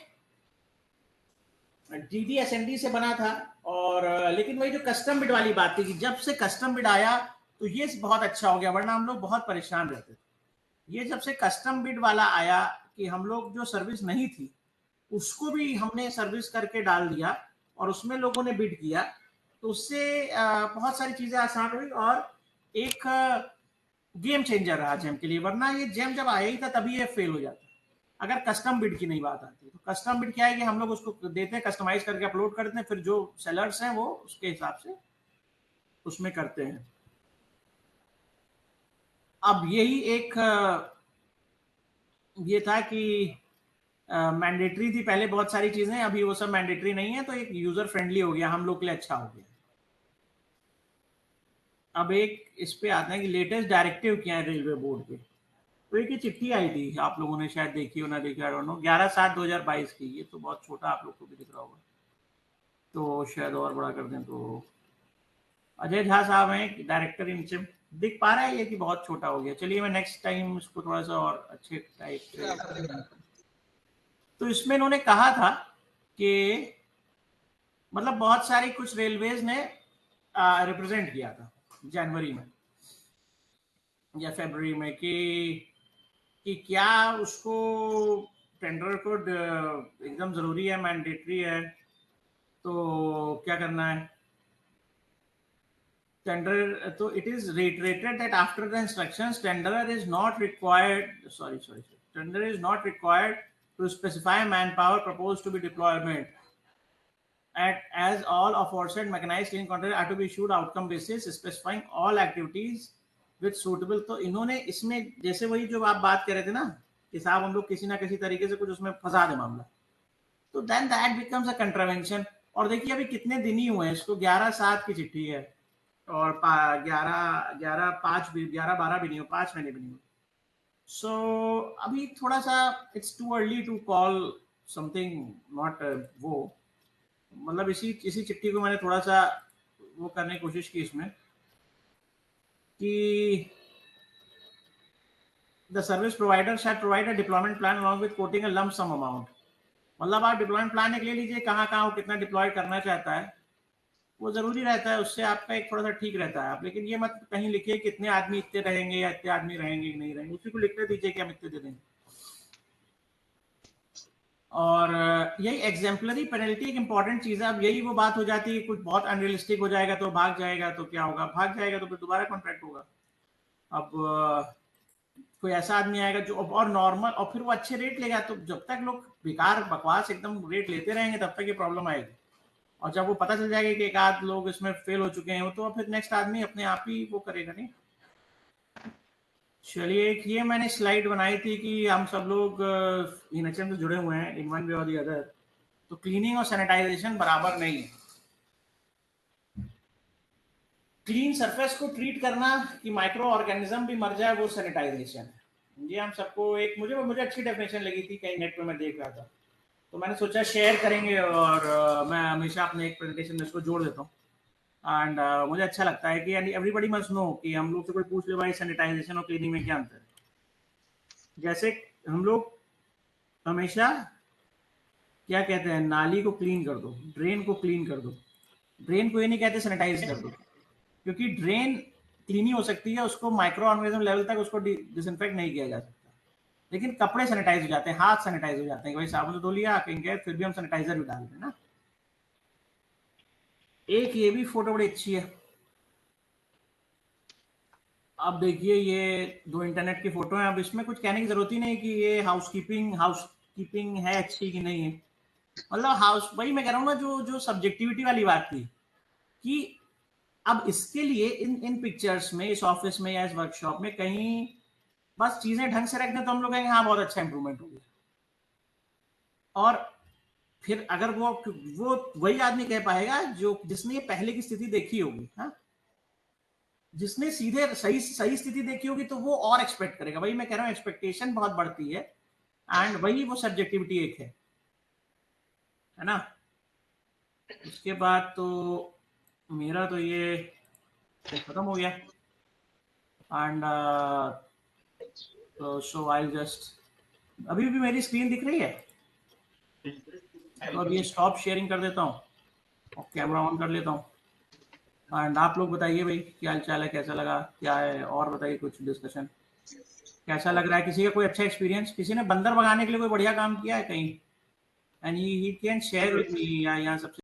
DDSND से बना था, और लेकिन वही जो कस्टम बिड वाली बात थी कि जब से कस्टम बिड आया तो ये बहुत अच्छा हो गया, वरना हम लोग बहुत परेशान रहते थे। ये जब से कस्टम बिड वाला आया कि हम लोग जो सर्विस नहीं थी उसको भी हमने सर्विस करके डाल दिया, और उसमें लोगों ने बिड किया, तो उससे बहुत सारी चीजें आसान हुई, और एक गेम चेंजर रहा जेम के लिए। वरना ये जेम जब आया ही था तभी ये फेल हो जाता अगर कस्टम बिड की नहीं बात आती। तो कस्टम बिड क्या है कि हम लोग उसको देते हैं, कस्टमाइज करके अपलोड करते हैं, फिर जो सेलर्स हैं वो उसके हिसाब से उसमें करते हैं। अब यही एक ये था कि मैंडेटरी थी पहले बहुत सारी चीजें, अभी वो सब मैंडेटरी नहीं है, तो एक यूजर फ्रेंडली हो गया, हम लोग के लिए अच्छा हो गया। अब एक इस पे आता है कि लेटेस्ट डायरेक्टिव क्या है रेलवे बोर्ड के। तो एक चिट्ठी आई थी, आप लोगों ने शायद देखी हो ना देखी, आई डोंट नो, 11/7/2022 की। ये तो बहुत छोटा आप लोग को भी दिख रहा होगा, तो शायद और बड़ा कर दें तो अजय झा साहब हैं डायरेक्टर इन चिप, दिख पा रहा है ये कि बहुत छोटा हो गया। चलिए मैं नेक्स्ट टाइम इसको थोड़ा सा और अच्छे टाइप से। तो इसमें इन्होंने कहा था कि मतलब बहुत सारी कुछ रेलवेज ने रिप्रेजेंट किया था जनवरी में या फरवरी में कि क्या उसको टेंडर को एकदम जरूरी है, मैंडेटरी है, तो क्या करना है टेंडर। तो it is reiterated that after the instructions tender is not required, tender is not required to specify manpower proposed to be deployment as all aforesaid mechanized cleaning contractors are to be issued outcome basis specifying all activities with suitable। तो इन्होंने इसमें जैसे वही जो आप बात कर रहे थे ना कि साहब हम लोग किसी ना किसी तरीके से कुछ उसमें फंसा दे मामला, तो then that becomes a contravention. और देखिए अभी कितने दिन ही हुए हैं इसको, 11/7 की चिट्ठी है और 11/12 भी नहीं हो, 5 महीने भी नहीं हो। सो अभी थोड़ा सा it's too early to call something not वो, मतलब इसी चिट्ठी को मैंने थोड़ा सा वो करने की कोशिश की इसमें कि the service provider shall provide a deployment plan along with quoting a lump sum amount. मतलब आप डिप्लॉयमेंट प्लान एक ले लीजिए, कहाँ कहाँ वो कितना डिप्लॉय करना चाहता है वो जरूरी रहता है, उससे आपका एक थोड़ा सा ठीक रहता है। आप लेकिन ये मत कहीं लिखिए कितने आदमी इतने रहेंगे या इतने आदमी रहेंगे कि नहीं रहेंगे, उसी को लिखते दीजिए कि हम इतने दे देंगे। और यही एग्जाम्पलरी पेनल्टी एक इंपॉर्टेंट चीज है। अब यही वो बात हो जाती है, कुछ बहुत अनरियलिस्टिक हो जाएगा तो भाग जाएगा तो क्या होगा, भाग जाएगा तो फिर दोबारा कॉन्ट्रैक्ट होगा। अब कोई ऐसा आदमी आएगा जो और नॉर्मल, और फिर वो अच्छे रेट लेगा, तो जब तक लोग बेकार बकवास एकदम रेट लेते रहेंगे तब तक ये प्रॉब्लम आएगी। और जब वो पता चल जाएगा कि एक आध लोग इसमें फेल हो चुके हैं तो फिर नेक्स्ट आदमी अपने आप ही वो करेगा नहीं। चलिए, एक ये मैंने स्लाइड बनाई थी कि हम सब लोग इनएचएम से जुड़े हुए हैं इन वन वे और दी अदर, तो क्लीनिंग और सैनिटाइजेशन बराबर नहीं है। क्लीन सरफेस को ट्रीट करना कि माइक्रो ऑर्गेनिज्म भी मर जाए वो सैनिटाइजेशन है। ये हम सबको एक मुझे अच्छी डेफिनेशन लगी थी, कहीं नेट पे मैं देख रहा था तो मैंने सोचा शेयर करेंगे, और मैं हमेशा अपने एक प्रेजेंटेशन में इसको जोड़ देता हूँ। एंड मुझे अच्छा लगता है कि एवरीबडी मस्ट नो कि हम लोग से कोई पूछ ले भाई सैनिटाइजेशन और क्लीनिंग में क्या अंतर है। जैसे हम लोग हमेशा क्या कहते हैं, नाली को क्लीन कर दो, ड्रेन को क्लीन कर दो। ड्रेन को ये नहीं कहते सैनिटाइज कर दो, क्योंकि ड्रेन क्लीन ही हो सकती है, उसको माइक्रो ऑर्गेनिज्म लेवल तक उसको डिसइंफेक्ट नहीं किया जा सकता। लेकिन कपड़े सैनिटाइज हो जाते हैं, हाथ सैनिटाइज हो जाते हैं, भाई साबुन से धो लिया कहेंगे, फिर भी हम सैनिटाइजर भी डाल रहे हैं ना। एक ये भी फोटो बड़ी अच्छी है। अब देखिए ये 2 इंटरनेट की फोटो है। अब इसमें कुछ कहने की जरूरत ही नहीं कि ये हाउसकीपिंग है अच्छी कि नहीं है। मतलब वही मैं कह रहा हूँ ना, जो सब्जेक्टिविटी वाली बात थी कि अब इसके लिए इन पिक्चर्स में, इस ऑफिस में या इस वर्कशॉप में कहीं बस चीजें ढंग से रखने तो हम लोग कहेंगे हाँ बहुत अच्छा इंप्रूवमेंट हो गया। और फिर अगर वो वही आदमी कह पाएगा जिसने ये पहले की स्थिति देखी होगी। हाँ, जिसने सीधे सही स्थिति देखी होगी तो वो और एक्सपेक्ट करेगा। वही मैं कह रहा हूँ, एक्सपेक्टेशन बहुत बढ़ती है एंड वही वो सब्जेक्टिविटी एक है ना। उसके बाद तो मेरा तो ये खत्म हो गया एंड सो आई जस्ट, अभी भी मेरी स्क्रीन दिख रही है तो अब ये स्टॉप शेयरिंग कर देता हूँ और कैमरा ऑन कर लेता हूँ। एंड आप लोग बताइए भाई क्या हाल चाल है, कैसा लगा, क्या है, और बताइए कुछ डिस्कशन कैसा लग रहा है। किसी का कोई अच्छा एक्सपीरियंस, किसी ने बंदर भगाने के लिए कोई बढ़िया काम किया है कहीं, and he can share with me, या यहाँ सबसे